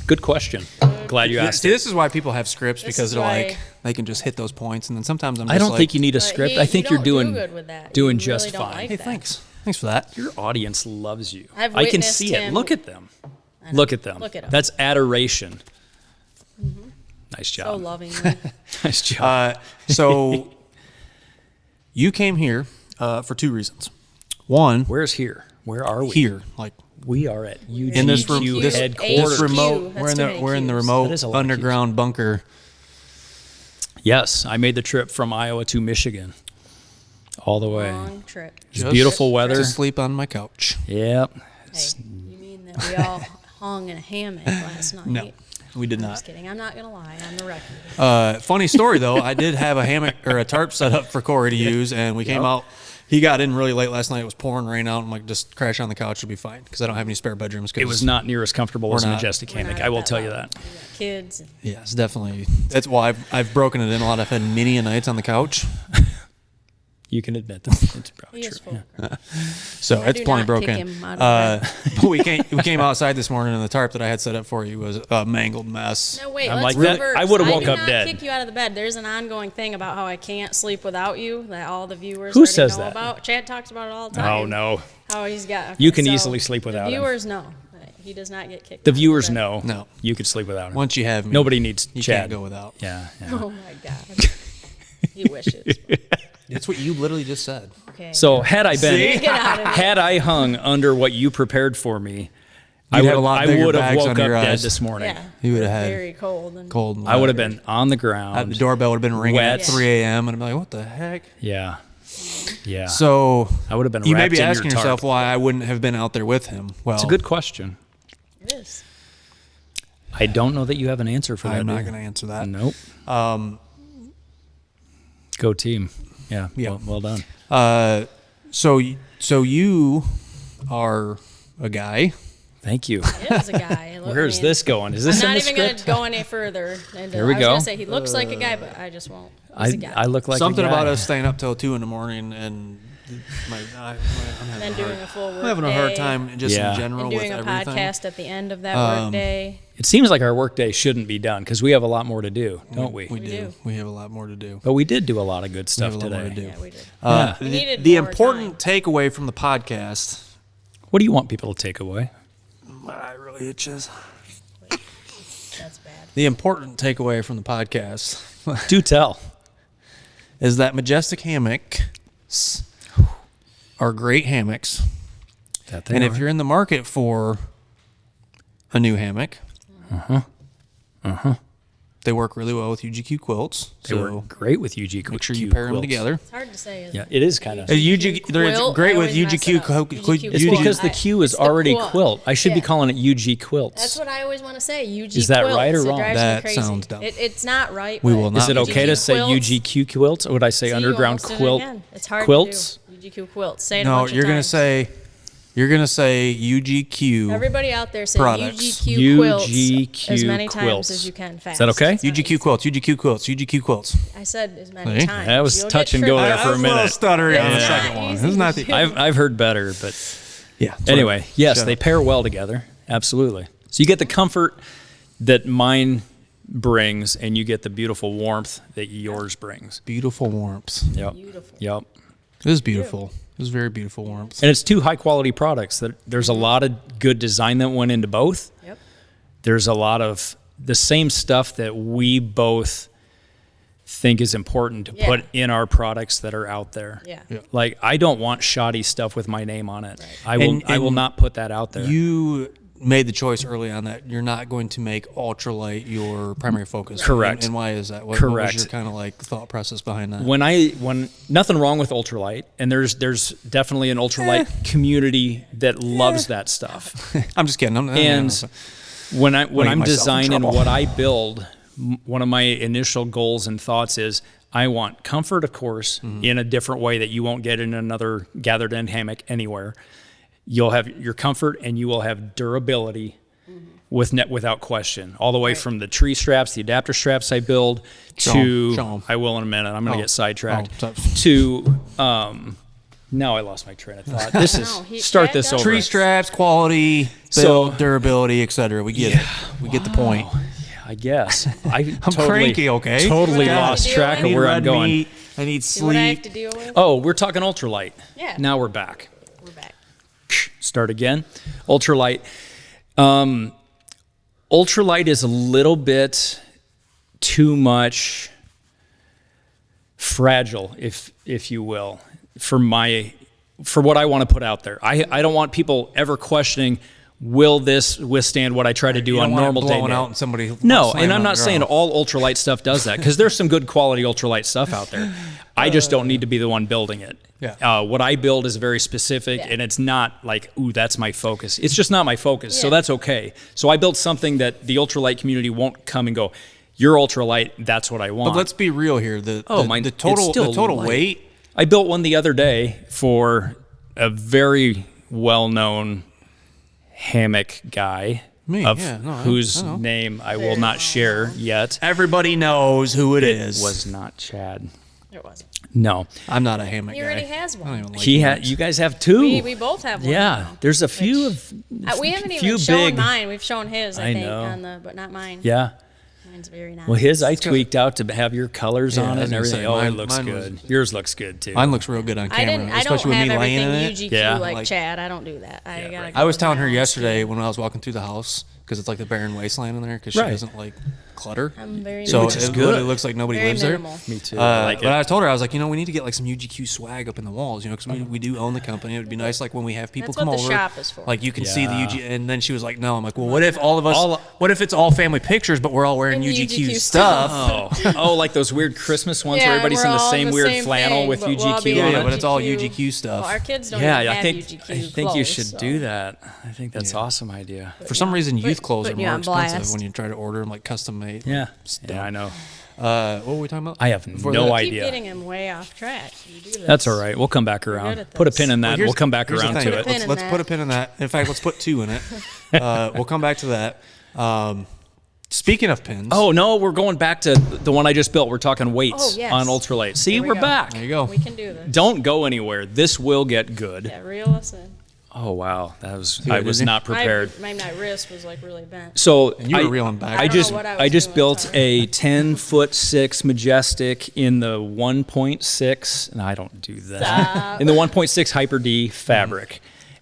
Good question. Glad you asked. See, this is why people have scripts, This because is they're why- like, they can just hit those points, and then sometimes I'm just I don't like, think you need a But script. he- I think you you're don't doing do good with that. doing You just really don't fine. like Hey, that. thanks for that. Your audience loves you. I've I can witnessed see it. him- Look at them. I know. Look at them. Look at 'em. That's adoration. Nice So job. lovingly. Nice job. So you came here for two reasons. One, Where's here? Where are we? here, like We are at UGQ in this room, UGQ this headquarters. remote. That's We're in too the many we're in the Qs. remote That is a lot of underground bunker. Yes, I made the trip from Iowa to Michigan, all the way. Long trip. It's beautiful weather. To sleep on my couch. Yep. Hey, you mean that we all hung in a hammock last night? No, we did I'm not. just kidding. I'm not gonna lie. On the record. Funny story though, I did have a hammock or a tarp set up for Kory to use, and we came out. He got in really late last night. It was pouring rain out. I'm like, just crash on the couch, it'll be fine, because I don't have any spare bedrooms. It was not near as comfortable as a not- Majestic We're Hammock. not I will that tell you loud. that. We got kids. And Yeah, it's definitely. That's why I've broken it in a lot. I've had many a nights on the couch, You can admit that. It's probably he is true. full. Yeah. so I it's do plenty not broken. kick him out of But we came outside this morning, and the tarp that I had set up for you was a mangled mess. No, wait. I'm Let's like that. reverse. I would've woke did up not dead. Kick you out of the bed. There's an ongoing thing about how I can't sleep without you that all the viewers Who already says know that? about. Chad talks about it all the time. Oh, no. How he's got. Okay, You can so easily sleep without the him. viewers know. He does not get kicked. The out of viewers bed. know. No. You could sleep without him. Once you have me, Nobody needs you Chad. can't go without. Yeah. Oh my God. He wishes. It's what you literally just said. Okay. So had I been, Get out of it. had I hung under what you prepared for me, I You'd would have a lot I bigger would have bags woke under up your dead eyes. this morning. Yeah. He would have had very cold and cold. And I would have wet. been on the The ground. doorbell would have been ringing Wet. at 3 a.m. and I'd be like, "What the heck?" Yeah. Yeah. So I would have been you may wrapped be in your asking tarp. yourself why I wouldn't have been out there with him. Well, It's a good question. It is. I don't know that you have an answer for that. I'm not do you? going to answer that. Nope. Go team. Yeah. Yeah. Well done. So you are a guy. Thank you. It is a guy. Look, Where's I mean, this going? Is this I'm in not the even going script? to go any further. Into, There we I was go. going to say he looks like a guy, but I just won't. He's a guy. I look like Something a guy. about us staying up till 2 a.m. and I'm then doing a full work I'm having a hard day, time just Yeah. in general and doing with a everything. podcast at the end of that work day. It seems like our workday shouldn't be done because we have a lot more to do, don't we? We do. do. We have a lot more to do. But we did do a lot of good We have stuff a lot more to today. do. Yeah, we did. Yeah. We needed The more important takeaway from the podcast. What do you want people to take away? My eye really itches. That's bad. The important takeaway from the podcast Do tell. is that Majestic Hammocks are great hammocks. That they And are. if you're in the market for a new hammock, they work really well with UGQ quilts. they were great with UGQ. make sure you pair them quilts. together. It's hard to say. Isn't Yeah, it? it is kind of. UGQ, they're quilt, great I with always mess it UGQ. up. UGQ UGQ It's quilt. because the Q is It's the already quilt. quilt. I should be Yeah. calling it UG quilts. That's what I always want to say. UG Is that quilts. right or It wrong? drives me That crazy. sounds dumb. It's not right. We but will not Is it UGQ okay to say quilts. UGQ quilts, or would I say See, you underground almost did it quilt again. It's hard quilts? To do. UGQ quilts. Say it a No, bunch of you're gonna times. say. You're gonna say UGQ. Everybody out there say products. UGQ quilts UGQ as many times quilts. as you can fast. Is that okay? UGQ quilts. UGQ quilts. UGQ quilts. I said as many See? times. That was You'll touch get and go tripped there up. for a I was a little minute. stuttery on the Yeah. second one. Easy This is not to the. do. I've heard better, but Yeah. anyway, yes, Shut they up. pair well together. Absolutely. So you get the comfort that mine brings, and you get the beautiful warmth that yours brings. Beautiful warmth. Yep. Beautiful. Yep. It is beautiful. It is very beautiful warmth. And it's two high quality products. That there's a lot of good design that went into both. Yep. There's a lot of the same stuff that we both think is important to Yeah. put in our products that are out there. Yeah. Yeah. Like I don't want shoddy stuff with my name on it. Right. I will And not put that out there. You made the choice early on that you're not going to make ultralight your primary focus. Correct. And why is that? What Correct. was your kind of like thought process behind that? when nothing wrong with ultralight, and there's definitely an ultralight community that loves that stuff. I'm just kidding. And when get I'm myself in designing trouble. what I build, one of my initial goals and thoughts is I want comfort, of course, in a different way that you won't get in another gathered in hammock anywhere. You'll have your comfort and you will have durability without question, all the way from the tree straps, the adapter straps I build to, Show 'em. I will in a minute, I'm going to get sidetracked, Oh, to, now I lost my train of thought. This is, No, start Chad this does. over. tree straps, quality, So- build, durability, etc. We get it. We get the point. I guess. I'm cranky, okay? Totally What I have lost to deal track with? of where I'm going. Meat, I need See what I have sleep. to deal with? Oh, we're talking ultralight. Yeah. Now we're back. We're back. Start again. Ultralight. Ultralight is a little bit too much fragile, if you will, for what I want to put out there. I don't want people ever questioning, will this withstand what I try to do You on don't want it normal day? blowing out and somebody No, slamming and I'm on not the saying ground. all ultralight stuff does that, because there's some good quality ultralight stuff out there. I just don't need to be the one building it. Yeah. What I build is very specific, Yeah. and it's not like, ooh, that's my focus. It's just not my focus, so Yeah. that's okay. So I built something that the ultralight community won't come and go, you're ultralight, that's what I want. But let's be real here. The Mine- it's total still the total light. weight. I built one the other day for a very well-known hammock guy, Me, of yeah, no, I whose know. name I will Very not well share yet. Everybody knows who it is. Was not Chad. It wasn't. No, I'm not a hammock He guy. already has I don't one. even like he had. hammocks. You guys have two. We both have one. Yeah, now. there's a few Which- of. We haven't few even shown big- mine. We've shown his, I think, know. on the, but not mine. Yeah. Mine's very nice. Well, his I tweaked out to have your colors Yeah, on I it was and gonna everything. say, Oh, mine- it looks mine good. was- Yours looks good too. Mine looks real good on I camera, don't especially with me have laying in everything it. UGQ Yeah. like Like- Chad. I don't do that. I gotta. right. go I was telling her down yesterday to- when I was walking through the house because it's like the barren wasteland in there because she Right. doesn't like clutter. I'm very So Which is it good. literally looks like nobody very lives minimal. Me too. there. I like But it. I told her, I was like, we need to get like some UGQ swag up in the walls, because we do own the company. It would be nice, like when we have people That's come what the over, shop is for. like you can see the Yeah. UGQ. And then she was like, no. I'm like, well, what if all of us? What if it's all family pictures, but we're all wearing And UGQ UGQ stuff? Oh, like those weird Christmas ones Yeah, where everybody's we're in the all same the weird same flannel thing, with but we'll all be UGQ Yeah, on yeah, it. but it's all UGQ. UGQ stuff. Well, our kids don't Yeah, even I have think UGQ I think you clothes, should so. do that. I think that's an awesome idea. For some reason, youth clothes are putting you more on expensive blast. when you try to order them like custom made. Yeah, Stuff. yeah, I know. What were we talking about? I have Before no that? Keep idea. getting him way off track. You do this. That's all right. We'll come back good around. at Put a this. pin in that. Well, and we'll come back here's the around thing. to it. Put a pin Let's in put a that. pin in that. In fact, let's put two in it. We'll come back to that. Speaking of pins. Oh no, we're going back to the one I just built. We're talking weights Oh, yes. on ultralight. See, Here we we're go. back. there you go. We can do this. Don't go anywhere. This will get good. Yeah, reel us in. Oh wow, that was what I I was did? not prepared. My wrist was like really bent. So And you were reeling back. I don't just know what I I was just doing, built sorry. a 10'6" Majestic in the 1.6, and I don't do that. Stop. In the 1.6 Hyper D fabric.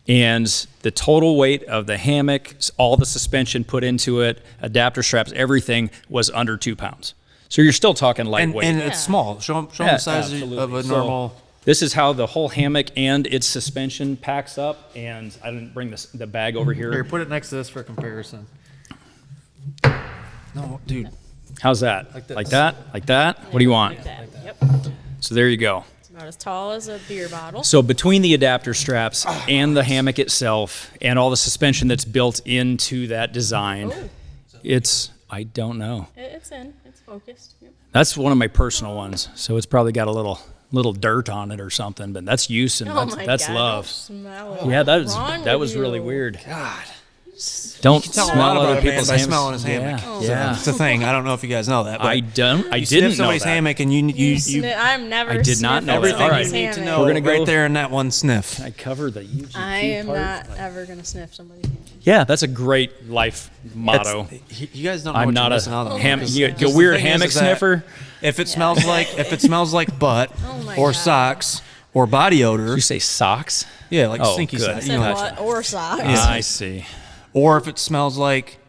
And the total weight of the hammock, all the suspension put into it, adapter straps, everything was under 2 pounds. So you're still talking and lightweight. and Yeah. it's small. Show them Yeah, the size absolutely. of a So, normal. this is how the whole hammock and its suspension packs up. And I didn't bring the bag over Here, here. put it next to this for comparison. No, dude. How's that? Like this. Like that? Like that? What do you want? Like that. Yep. So there you go. It's about as tall as a beer bottle. So between the adapter straps and the hammock itself and all the suspension that's built into that design, Oh. it's, I don't know. It's in. It's focused. Yep. That's one of my personal ones. So it's probably got a little little dirt on it or something, but that's use and Oh my that's God, love. don't smell it. Yeah, Wrong that with was really you? weird. God. Don't tell a smell lot about other a man people's by hammocks. smelling his hammock. Yeah, Oh, yeah. It's a thing. I don't know if you guys know that. But I didn't sniff know somebody's that. hammock and you I'm never. I did not know that. sniffing everything All right. you need to hammock. know We're gonna go- right there in that one sniff. I cover the UGQ I am part. not ever gonna sniff somebody's hammock. Yeah, that's a great life motto. You guys don't know I'm what not you're a missing out on. hammock. because- You because a weird the thing hammock is that sniffer. If it smells like butt Oh my or God. socks or body odor, You say socks? yeah, like Oh, stinky good. socks. Said You know, what? Or socks. I see. or if it smells like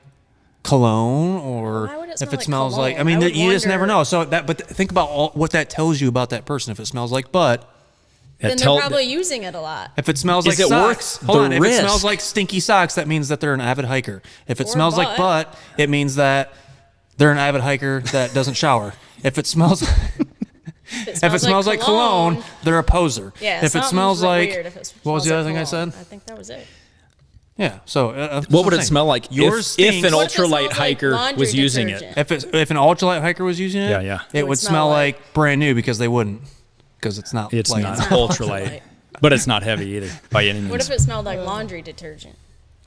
cologne, or Why would it if smell it like smells like, I cologne? mean, I would you just never wonder- know. So that, but think about what that tells you about that person. If it smells like butt, Then they're probably using it a lot. if it smells Is like it worth socks, the hold on. If it risk? smells like stinky socks, that means that they're an avid hiker. If it Or smells like butt. butt, it means that they're an avid hiker that doesn't shower. If it smells, if it smells like cologne, they're a poser. Yeah. If it something's smells like, weird if it what was smells the like other thing I cologne. said? I think that was it. Yeah. So What would it smell like Yours if stinks. an What if it ultralight smells like hiker laundry was using it? detergent? If an ultralight hiker was using it, Yeah. it would smell like brand new because they wouldn't, because it's not. It's light not enough. ultralight, but it's not heavy either by any means. What if it smelled like laundry detergent?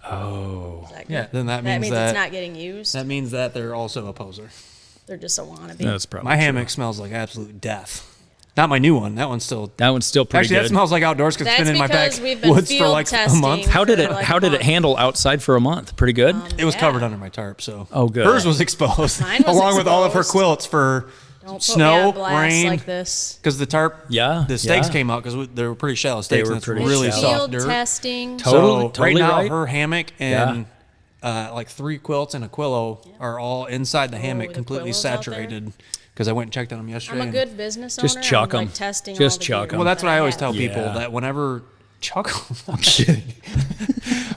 Oh, Is that good? Yeah, then that means it's not getting used. that means that they're also a poser. They're just a wannabe. that's probably My true. hammock smells like absolute death. Not my new one. That one's still. That one's still pretty Actually, good. that smells like outdoors because it's That's been in my because we've been backwoods for field like a testing. month. How did for it? like How a did it month. handle outside for a month? Pretty good. It was Yeah. covered under my tarp, so. Oh, good. Hers was exposed, Mine was along with all of her exposed. quilts for Don't put snow, me on blast rain, like this. because the tarp, Yeah, the stakes yeah. came out because they were pretty shallow stakes. were and it's pretty really shallow. soft Field dirt. testing. Totally- So totally right now, right. her hammock and like 3 quilts and a quillo are all inside the hammock, the completely quillos out there? saturated. Because I went and checked on them yesterday. I'm a and- good business owner. Just chuck I'm 'em. like testing Just all the chuck gear 'em. Well, that's that what I always have. tell people, Yeah. that whenever chuck 'em. I'm kidding.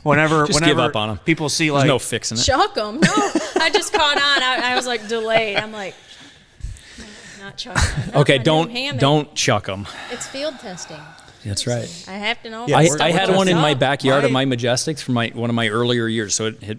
whenever Just give up on 'em. people see There's like no fixing it. Chuck them. No, I just caught on. I was like delayed. I'm like, not chuck 'em. Okay, My don't new hammock. don't chuck them. It's field testing. That's right. I have to know. if I, it's I had still one in my up. backyard of My- my Majestics from one of my earlier years. So it had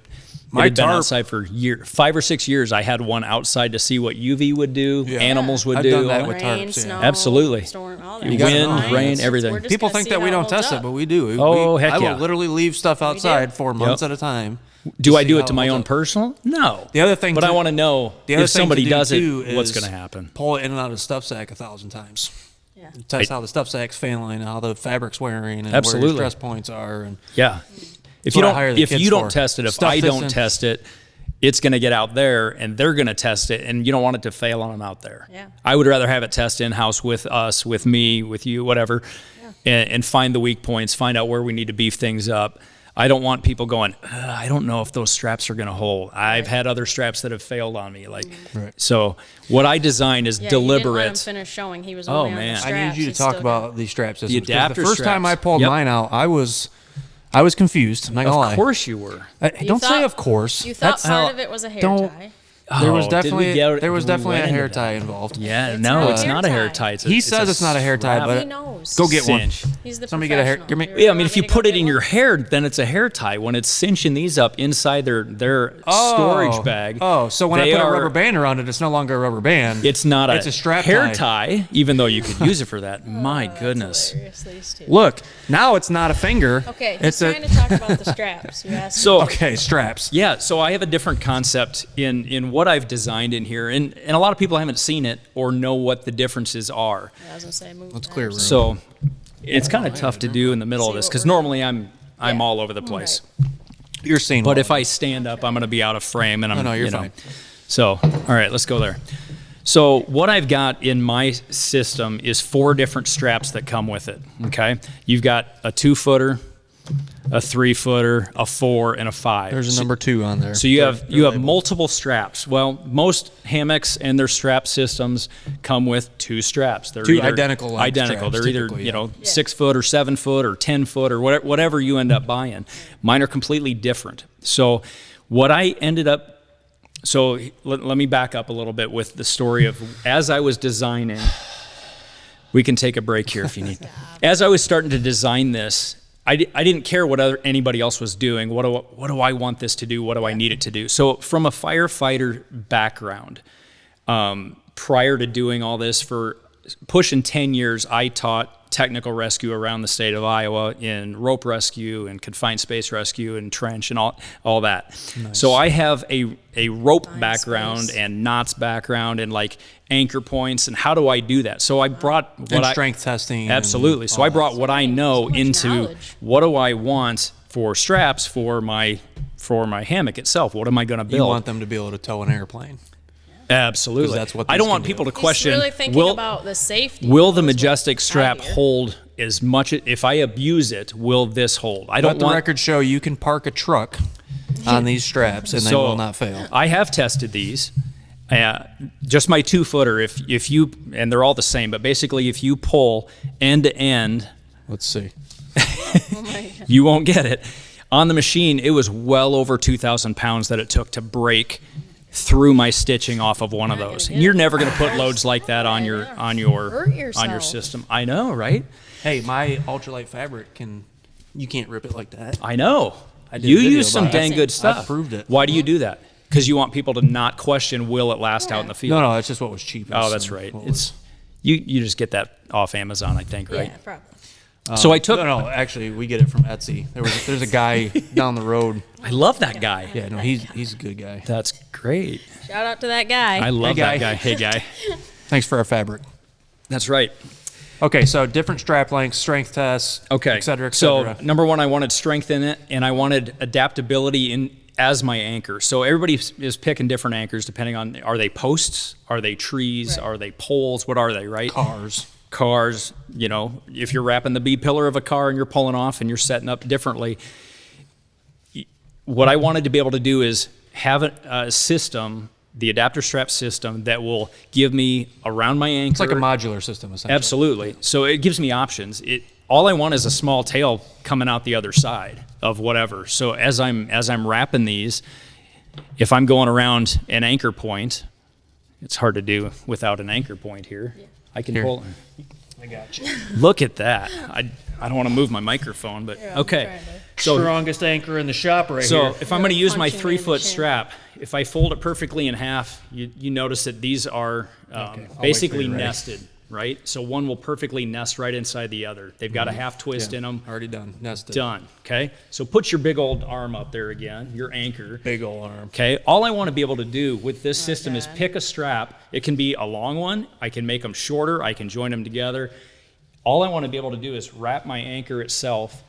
My been tarp- outside for 5 or 6 years. I had one outside to see what UV would do, Yeah. animals would I've do. done that all with Rain, tarps, yeah. snow, Absolutely. storm, all that. You gotta Wind, know. rain, We're everything. just people gonna think see that we how it don't holds test up. it, but we do. Oh, we, heck I yeah. will literally leave stuff outside do. for months Yep. at a time. Do to I see do how it to my holds own up. personal? No. The other thing but to- I want to know The other if thing somebody to do does it, too what's is going to happen. Pull it in and out of the stuff sack 1,000 times. Yeah. Test how the stuff sack's failing, how the fabric's wearing, and where Absolutely. your stress points are. And Yeah. If what you I don't, hire the if kids you don't for. test it, if Stuff I this don't in. test it, it's going to get out there, and they're going to test it, and you don't want it to fail on them out there. Yeah. I would rather have it test in house with us, with me, with you, whatever, and find the weak points, find out where we need to beef things up. I don't want people going, I don't know if those straps are going to hold. I've had other straps that have failed on me. Like, Right. So what I designed is Yeah, you didn't let him deliberate. finish showing. He was Oh, only on man. the I straps. I need you to He's talk still about these strap systems. 'cause adapter the first time I straps. pulled Yep. mine out, I was confused. I'm not gonna lie. Of course you were. Don't say thought- of course. You thought That's part how- of it was a hair don't- tie. There was Oh, did we definitely get- there was we definitely a went hair into tie that? involved. Yeah, It's no, not a it's hair not a hair tie. tie. It's He says it's not a hair tie, strap. but He knows. go get one. Cinch. He's the Somebody get a hair- professional. give me- You Yeah, I really mean, want if you me to put go it get in your one? hair, then it's a hair tie. When it's cinching these up inside their storage bag. Oh, so when I they put a are- rubber band around it, it's no longer a rubber band. It's not It's a strap hair tie. tie, even though you could use it for that. My goodness. Hilarious, these two. Look, now it's not a finger. Okay, it's he's trying to talk about the straps. You asked So okay straps. yeah, so I have a different concept in what I've designed in here, and a lot of people haven't seen it or know what the differences are. I was gonna say move. Let's that. clear room. So it's kind of tough to do in the middle of See this what because we're- normally I'm Yeah. all over the place. You're seeing. But if I stand up, I'm going to be out of frame, and I'm. no, you're you know. fine. So, all right, let's go there. So, what I've got in my system is 4 different straps that come with it. Okay, you've got a 2-footer, a 3-footer, a 4, and a 5. there's a number 2 on there. So you have multiple straps. Well, most hammocks and their strap systems come with 2 straps. They're 2 either identical length Identical. straps, They're either typically, yeah. 6 foot or 7 foot or 10 foot or whatever you end up buying. Mine are completely different. So what I ended up. So let me back up a little bit with the story of as I was designing. We can take a break here if you need. As I was starting to design this, I didn't care what anybody else was doing. What do I want this to do? What do I need it to do? So from a firefighter background, prior to doing all this for pushing 10 years, I taught technical rescue around the state of Iowa in rope rescue and confined space rescue and trench and all that. Nice. So I have a rope background and knots background and like anchor points and how do I do that? So I brought strength testing. Absolutely. So I brought what I know into knowledge. What do I want for straps for my hammock itself? What am I going to build? You want them to be able to tow an airplane. Absolutely. That's what I don't want people to question. He's really thinking about the safety. Will the Majestic strap hold as much? If I abuse it, will this hold? I don't Let the record show you can park a truck on these straps and they will not fail. I have tested these. Just my 2-footer. If you, and they're all the same, but basically if you pull end to end, let's see. You won't get it. On the machine, it was well over 2,000 pounds that it took to break through my stitching off of one of those. And you're never going to put loads like that on your system. I know, right? Hey, my ultralight fabric you can't rip it like that. I know. I did You use some dang good stuff. I proved it. Why do you do that? Because you want people to not question, will it last out in the field? No, that's just what was cheapest. Oh, that's right. It's you just get that off Amazon, I think, right? Yeah, probably. So I took. No, actually, we get it from Etsy. There's a guy down the road. I love that guy. Yeah, no, he's a good guy. That's great. Shout out to that guy. I love Hey, that guy. Hey, guy. Thanks for our fabric. That's right. Okay, so different strap lengths, strength tests, okay, et cetera, et cetera. So number one, I wanted strength in it, and I wanted adaptability as my anchor. So everybody is picking different anchors depending on, are they posts? Are they trees? Right. Are they poles? What are they, right? Cars, you know, if you're wrapping the B-pillar of a car and you're pulling off and you're setting up differently. What I wanted to be able to do is have a system, the adapter strap system, that will give me around my anchor. It's like a modular system, essentially. Absolutely. So it gives me options. All I want is a small tail coming out the other side of whatever. So as I'm wrapping these, if I'm going around an anchor point, it's hard to do without an anchor point here. Yeah. I can pull. I got you. Look at that. I don't want to move my microphone, but okay. So strongest anchor in the shop right here. So if I'm going to use my 3-foot strap, if I fold it perfectly in half, you notice that these are basically nested, right? So one will perfectly nest right inside the other. They've got a half twist in them. Already done. Nested. Done. Okay. So put your big old arm up there again, your anchor. Big old arm. Okay. All I want to be able to do with this system is pick a strap. It can be a long one. I can make them shorter. I can join them together. All I want to be able to do is wrap my anchor itself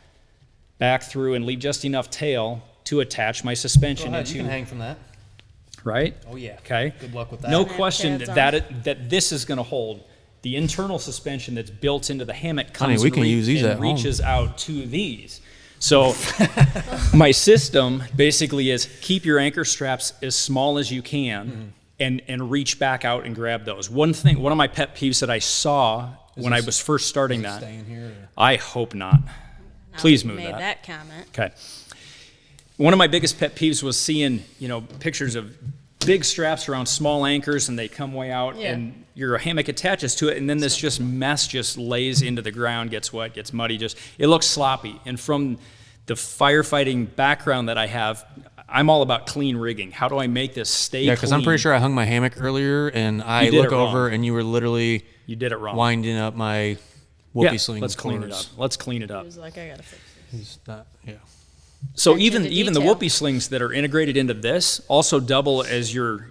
back through and leave just enough tail to attach my suspension Go ahead, into. You can hang from that. Right? Oh yeah. Okay. Good luck with that. No question that this is going to hold. The internal suspension that's built into the hammock comes we can use these and at reaches out to these. So my system basically is keep your anchor straps as small as you can and reach back out and grab those. One of my pet peeves that I saw when I was first starting that. Staying here, I hope not. Please move made that comment. Okay. One of my biggest pet peeves was seeing, pictures of big straps around small anchors and they come way out and your hammock attaches to it and then this mess just lays into the ground, gets wet, gets muddy, it looks sloppy. And from the firefighting background that I have, I'm all about clean rigging. How do I make this stay clean? Yeah, because I'm pretty sure I hung my hammock earlier and I look over and you were literally did it wrong. Winding up my whoopee sling. Let's clean it up. Let's clean it up. He was like, I gotta fix this. He's not, So even the whoopee slings that are integrated into this also double as your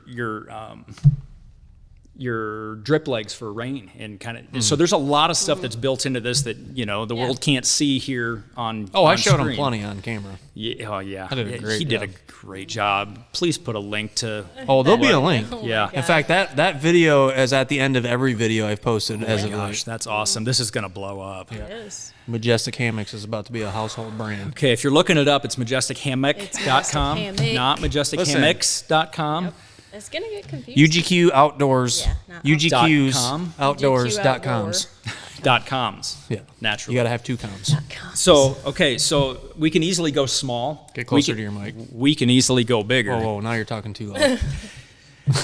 drip legs for rain and kind of. So there's a lot of stuff that's built into this that the world can't see here on. I showed him plenty on camera. Yeah, I did a great job. Did a great job. Please put a link to. There'll be a link. Yeah. In fact, that video is at the end of every video I've posted as of late. Gosh, that's awesome. This is gonna blow up. It is. Majestic Hammocks is about to be a household brand. Okay, if you're looking it up, it's majestichammock.com, not majestichammocks.com. Yep. It's gonna get confusing. UGQ Outdoors. UGQ's Outdoors.coms. .coms. Yeah. Naturally. You got to have two coms. So we can easily go small. Get closer to your mic. We can easily go bigger. Whoa, now you're talking too loud.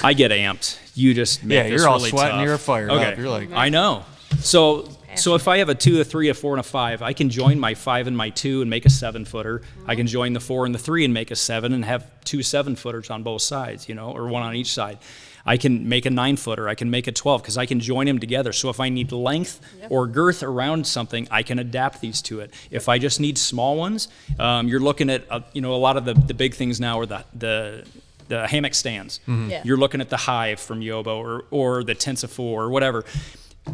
I get amped. You just make this you're all really sweating. tough. You're fired up. You're like, I know. So So if I have a 2, a 3, a 4, and a 5, I can join my 5 and my 2 and make a 7-footer. I can join the 4 and the 3 and make a 7 and have 2 7-footers on both sides, or one on each side. I can make a 9-footer. I can make a 12 because I can join them together. So if I need length or girth around something, I can adapt these to it. If I just need small ones, you're looking at a lot of the big things now are the hammock stands. Yeah. You're looking at the Hive from Yobo or the Tensa4 or whatever.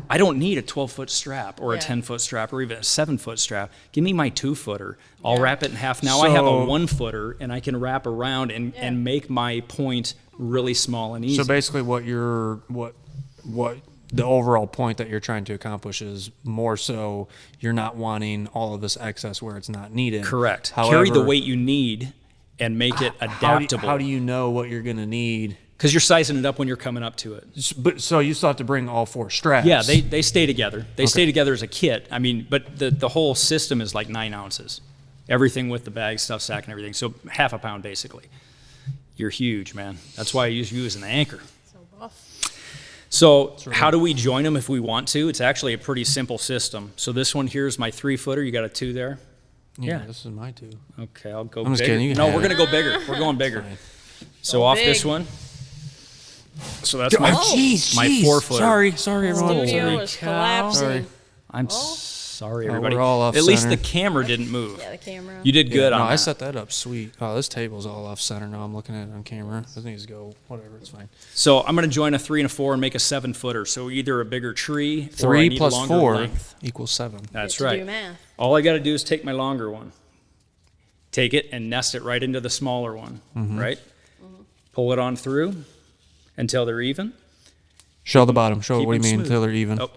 I don't need a 12-foot strap or a 10-foot strap or even a 7-foot strap. Give me my 2-footer. I'll wrap it in half. Now I have a 1-footer, and I can wrap around and make my point really small and easy. So basically, what the overall point that you're trying to accomplish is more so you're not wanting all of this excess where it's not needed. Correct. However, carry the weight you need and make it adaptable. How do you know what you're going to need? Because you're sizing it up when you're coming up to it. But so you still have to bring all 4 straps. Yeah, they stay together. They stay together as a kit. I mean, but the whole system is like 9 ounces. Everything with the bag, stuff, sack, and everything. So half a pound, basically. You're huge, man. That's why I use you as an anchor. So buff. So how do we join them if we want to? It's actually a pretty simple system. So this one here is my 3-footer. You got a 2 there? Yeah, this is my 2. Okay, I'll go I'm just bigger. kidding. You can No, have we're it. going to go bigger. We're going bigger. So Go off big. this one. So that's my, jeez, my 4-footer. Sorry, everyone. Studio is collapsing. Sorry. I'm sorry, everybody. we're all off At least center. the camera didn't move. Yeah, the camera. You did good No, on that. I set that up sweet. Oh, this table's all off center now. I'm looking at it on camera. This needs to go. Whatever, it's fine. So I'm going to join a 3 and a 4 and make a 7-footer. So either a bigger tree or I 3 need plus longer 4 length. equals 7. That's Get to right. do math. All I got to do is take my longer one, take it and nest it right into the smaller one, right? Pull it on through until they're even. Show the bottom. Show Keep what do you them mean smooth. until they're even. Oh,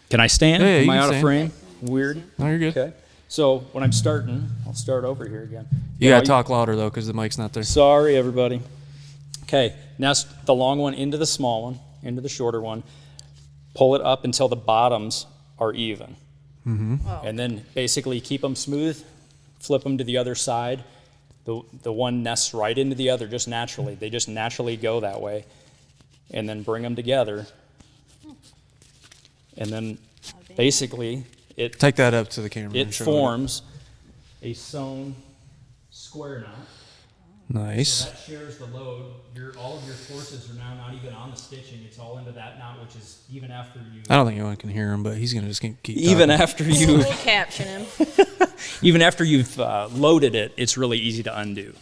can I stand? Yeah, Am you I can out of stand. frame? Weird. No, you're good. Okay. So when I'm starting, I'll start over here again. You Now gotta talk louder though, because the mic's not there. Sorry, everybody. Okay, nest the long one into the small one, into the shorter one. Pull it up until the bottoms are even. And then basically keep them smooth, flip them to the other side. The one nests right into the other just naturally. They just naturally go that way. And then bring them together. And then basically it Take that up to the camera. it and show forms a sewn square knot. Nice. That shares the load. All of your forces are now not even on the stitching. It's all into that knot, which is even after you. I don't think anyone can hear him, but he's gonna just keep Even talking. after you, We'll caption him. even after you've loaded it, it's really easy to undo.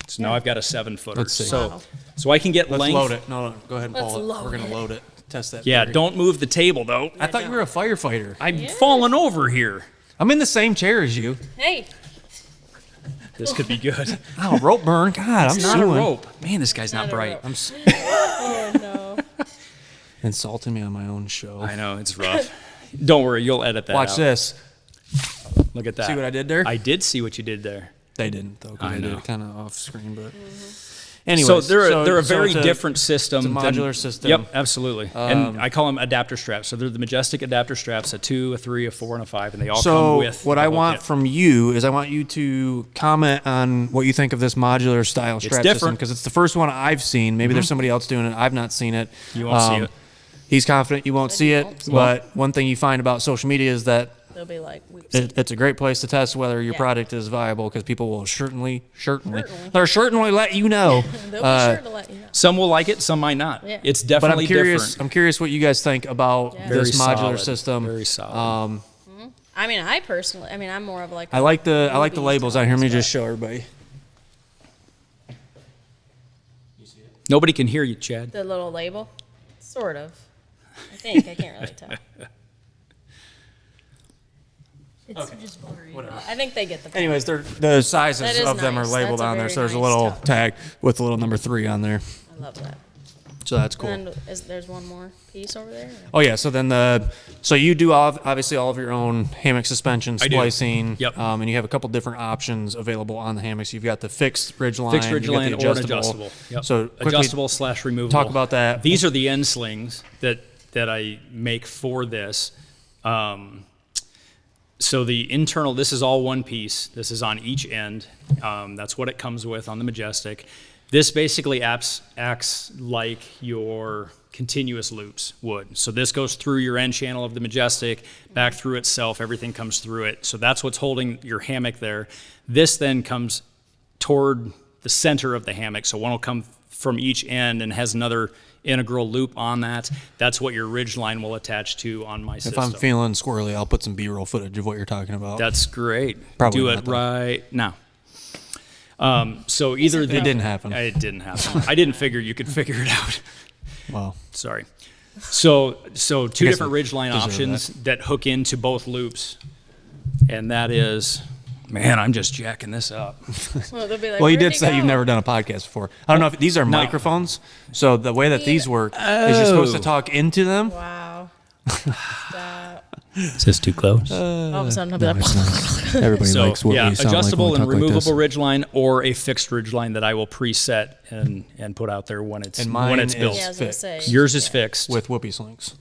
So now I've got a 7-footer. Let's see. So, Wow. so I can get Let's length. load it. No, go ahead and Let's pull it. load We're gonna it. load it. Test that. Yeah, theory. don't move the table though. I thought you were a firefighter. I'm falling over here. I'm in the same chair as you. Hey, This could be good. Oh, rope burn. God, I'm It's not a suing. rope. Man, this guy's not Not a bright. rope. I'm oh no. insulting me on my own show. I know, it's rough. Don't worry, you'll edit that Watch out. this. Look at that. See what I did there? I did see what you did there. They didn't though. 'Cause I I did know. it kind of off screen, but. Anyways, So they're a very it's a- different system. it's a than- modular system. Yep, absolutely. And I call them adapter straps. So they're the Majestic adapter straps, a 2, a 3, a 4, and a 5, and they all come So with what the I whole want kit. from you is I want you to comment on what you think of this modular style strap system different. because it's the first one I've seen. Maybe there's somebody else doing it. I've not seen it. You won't see it. He's confident you won't see you it, won't see but one thing you find about social media is that They'll be like, we've it's a great place to test whether your Yeah. product is viable because people will certainly let you know. They'll be sure to let you know. Some will like it, some might not. Yeah. It's But definitely I'm curious. different. I'm curious what you guys think about Yeah. this Very modular solid. system. Very solid. I mean, I'm more of like. I like the newbie labels on here. Let me type, just show everybody. Nobody can hear you, Chad. the little label, sort of. I think I can't really tell. It's just blurry. I think they get the point. Anyways, the sizes That is of them are nice. labeled That's a on there, very so there's a nice little touch. tag with a little number 3 on there. I love that. So that's cool. And then there's one more piece over there. Oh yeah, so then so you do obviously all of your own hammock suspension I do. splicing. Yep. And you have a couple different options available on the hammocks. You've got the fixed ridge line. Fixed ridge you've got line the or an adjustable. Yep. So quickly, adjustable / removable. talk about that. These are the end slings that I make for this. So the internal, this is all one piece. This is on each end. That's what it comes with on the Majestic. This basically acts like your continuous loops would. So this goes through your end channel of the Majestic, back through itself, everything comes through it. So that's what's holding your hammock there. This then comes toward the center of the hammock. So one will come from each end and has another integral loop on that. That's what your ridge line will attach to on my system. If I'm feeling squirrely, I'll put some B-roll footage of what you're talking about. That's great. Probably do not, it though. right now. So either It didn't happen. It didn't happen. I didn't figure you could figure it out. Wow. Sorry. So two guess different I ridge line deserve options that hook into both loops, and that is, man, I'm just jacking this up. Well, they'll be like, Well, you "Where'd did say go?" you've never done a podcast before. I don't know if these are microphones. So the way that these work is you're supposed to talk into them. Wow. Stop. Is this too close? All of a sudden, I'll be like, Everybody So likes what yeah, we sound adjustable like when and we talk like removable this. ridge line or a fixed ridge line that I will preset and put out there when it's And mine when it's is built. yeah, I was gonna fixed say. Yours is fixed. with whoopee slings.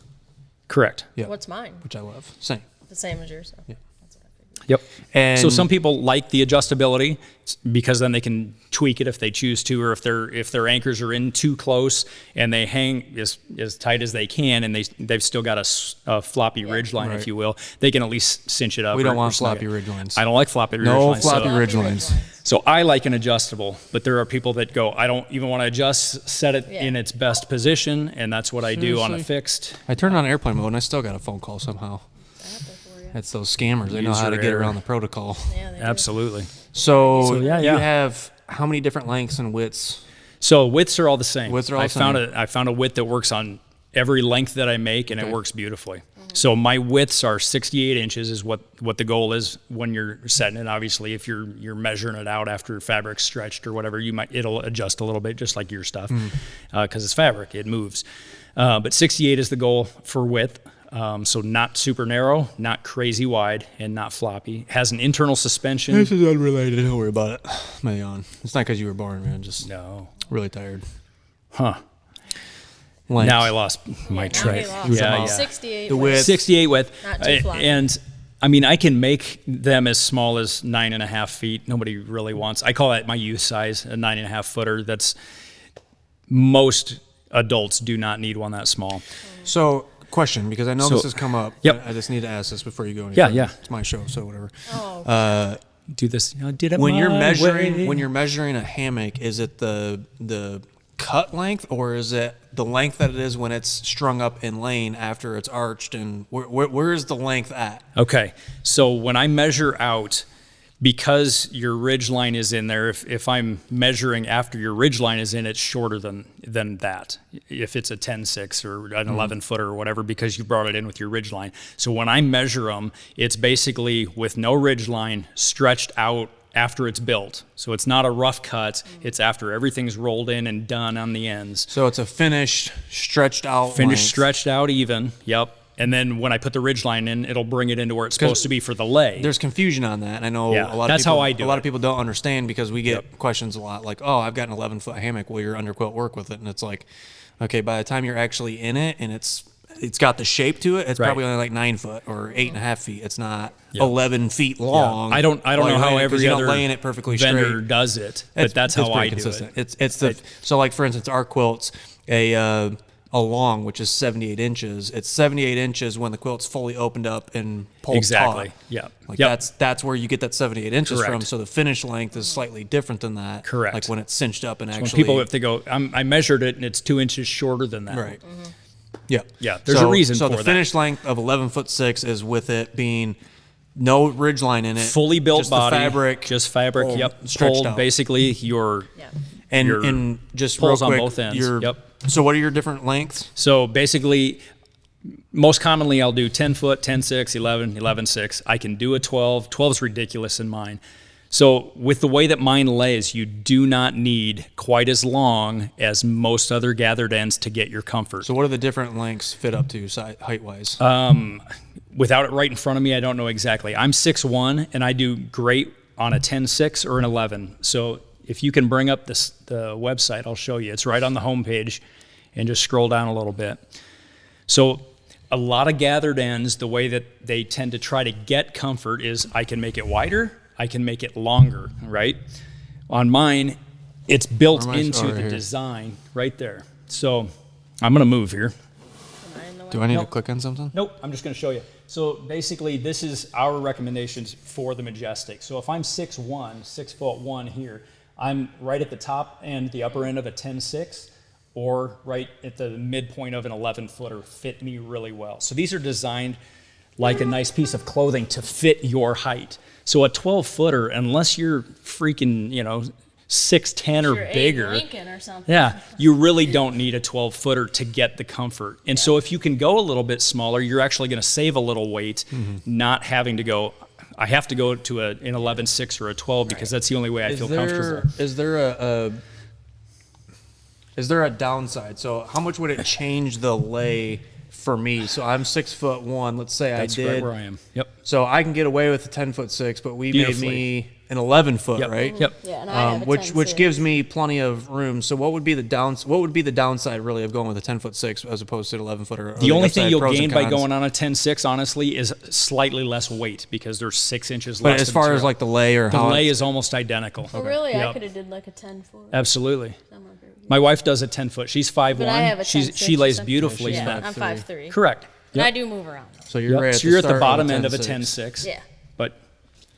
Correct. Yeah. What's mine? Which I love. Same. The same as yours. Yeah. That's what I figured. Yep. And So some people like the adjustability because then they can tweak it if they choose to, or if their anchors are in too close and they hang as tight as they can, and they've still got a floppy ridge line, Right. if you will. They can at least cinch it up. we or- don't want or snug floppy it. ridge lines. I don't like floppy ridge No lines. floppy so, ridge lines. so I like an adjustable, but there are people that go, I don't even want to adjust, set it Yeah. in its best position, and that's what I do on a Seriously? fixed. I turned on airplane mode and I still got a phone call somehow. Apple for you. It's those scammers. They know User how to get error. around the protocol. Yeah, they do. Absolutely. So yeah. you have how many different lengths and widths? So widths are all the same. Widths are all I the found same. I found a width that works on every length that I make, and it works beautifully. Mm-hmm. So my widths are 68 inches is what the goal is when you're setting it. Obviously, if you're measuring it out after fabric's stretched or whatever, it'll adjust a little bit, just like your stuff, because it's fabric, it moves. But 68 is the goal for width. So not super narrow, not crazy wide, and not floppy. Has an internal suspension. This is unrelated. Don't worry about it. My yawn. It's not because you were born, man. Just No. really tired. Huh. Length. Now I lost my Now track. he lost. Yeah. 68. The with- width. 68 width. Not too floppy. And I mean, I can make them as small as 9.5 feet. Nobody really wants. I call that my youth size, a 9.5 footer. That's most adults do not need one that small. So, question, because I know So- this has come up. Yep. I just need to ask this before you go any Yeah, further. yeah. It's my show, so whatever. Oh, Do this. You know, did it When you're my measuring way. when you're measuring a hammock, is it the cut length, or is it the length that it is when it's strung up in lane after it's arched, and where is the length at? Okay, so when I measure out, because your ridge line is in there, if I'm measuring after your ridge line is in, it's shorter than that. If it's a 10-6 or an 11 footer or whatever, because you brought it in with your ridge line. So when I measure them, it's basically with no ridge line stretched out after it's built. So it's not a rough cut. It's after everything's rolled in and done on the ends. So it's a finished, stretched out Finished, length. stretched out even. Yep. And then when I put the ridge line in, it'll bring it into where it's supposed to be for the lay. There's confusion on that. And I know Yeah, a lot that's of people, how I do a lot it. of people don't understand, because we get Yep. questions a lot like, "Oh, I've got an 11-foot hammock. Will your underquilt work with it?" And it's like, okay, by the time you're actually in it and it's got the shape to it, it's Right. probably only like 9 foot or 8.5 feet. It's not Yep. 11 feet long. I don't while know you're how laying it, 'cause every you're not other laying it perfectly vendor straight. does it, but that's how I pretty do consistent. it. It's the so like for instance, our quilt's a long, which is 78 inches. It's 78 inches when the quilt's fully opened up and pulled Exactly. taut. Yeah. Like Yep. that's where you get that 78 inches Correct. from. So the finish length is slightly different than that. Correct. Like when it's cinched up and When actually people, if they go, I measured it and it's 2 inches shorter than that. right. Yeah. Yeah, there's a reason so for the that. finished length of 11'6" is with it being no ridge line in it, Fully built just body, the fabric, just fabric. pulled- Yep, stretched pulled out. basically your. yeah. your And just real pulls on quick, both ends. your- Yep. So what are your different lengths? So basically, most commonly I'll do 10 foot, 10-6, 11, 11-6. I can do a 12. 12 is ridiculous in mine. So with the way that mine lays, you do not need quite as long as most other gathered ends to get your comfort. So what are the different lengths fit up to height wise? Without it right in front of me, I don't know exactly. I'm 6'1", and I do great on a 10-6 or an 11. So if you can bring up the website, I'll show you. It's right on the homepage, and just scroll down a little bit. So a lot of gathered ends, the way that they tend to try to get comfort is I can make it wider, I can make it longer, right? On mine, it's built Where am I? into Oh, right the here. design right there. So I'm going to move here. Am I in the way? Do I need to Nope. click on something? Nope, I'm just going to show you. So basically, this is our recommendations for the Majestic. So if I'm 6'1", 6'1" here, I'm right at the top and the upper end of a 10.6, or right at the midpoint of an 11-footer fit me really well. So these are designed like a nice piece of clothing to fit your height. So a 12-footer, unless you're freaking, 6'10" or You're Abe bigger. Lincoln or something. Yeah, you really don't need a 12-footer to get the comfort. And so if you can go a little bit smaller, you're actually going to save a little weight, not having to go, I have to go to an 11.6 or a 12 because that's the only way I feel comfortable. Is there a downside? So how much would it change the lay for me? So I'm 6'1". Let's say That's I did. right where I am. Yep. So I can get away with a 10'6", but we made Beautifully. me an 11-foot, Yep. right? Yep. Yeah, and I have a which 10.6. gives me plenty of room. So what would be the downside really of going with a 10'6" as opposed to an 11-footer? The only thing you'll gain by going on a 10.6, honestly, is slightly less weight because there's 6 inches less. But as far as like the lay or the how lay is almost identical. Well, really, I Yep. could have did like a 10-foot. Absolutely. somewhere very good. My wife does a 10-foot. She's 5'1". But I have a She 10.6 lays or something. beautifully. Yeah, fat. I'm 5'3". Correct. And Yep. I do move around. So you're Yep. right. So you're at the start bottom of end of a 10.6. 10.6. Yeah. But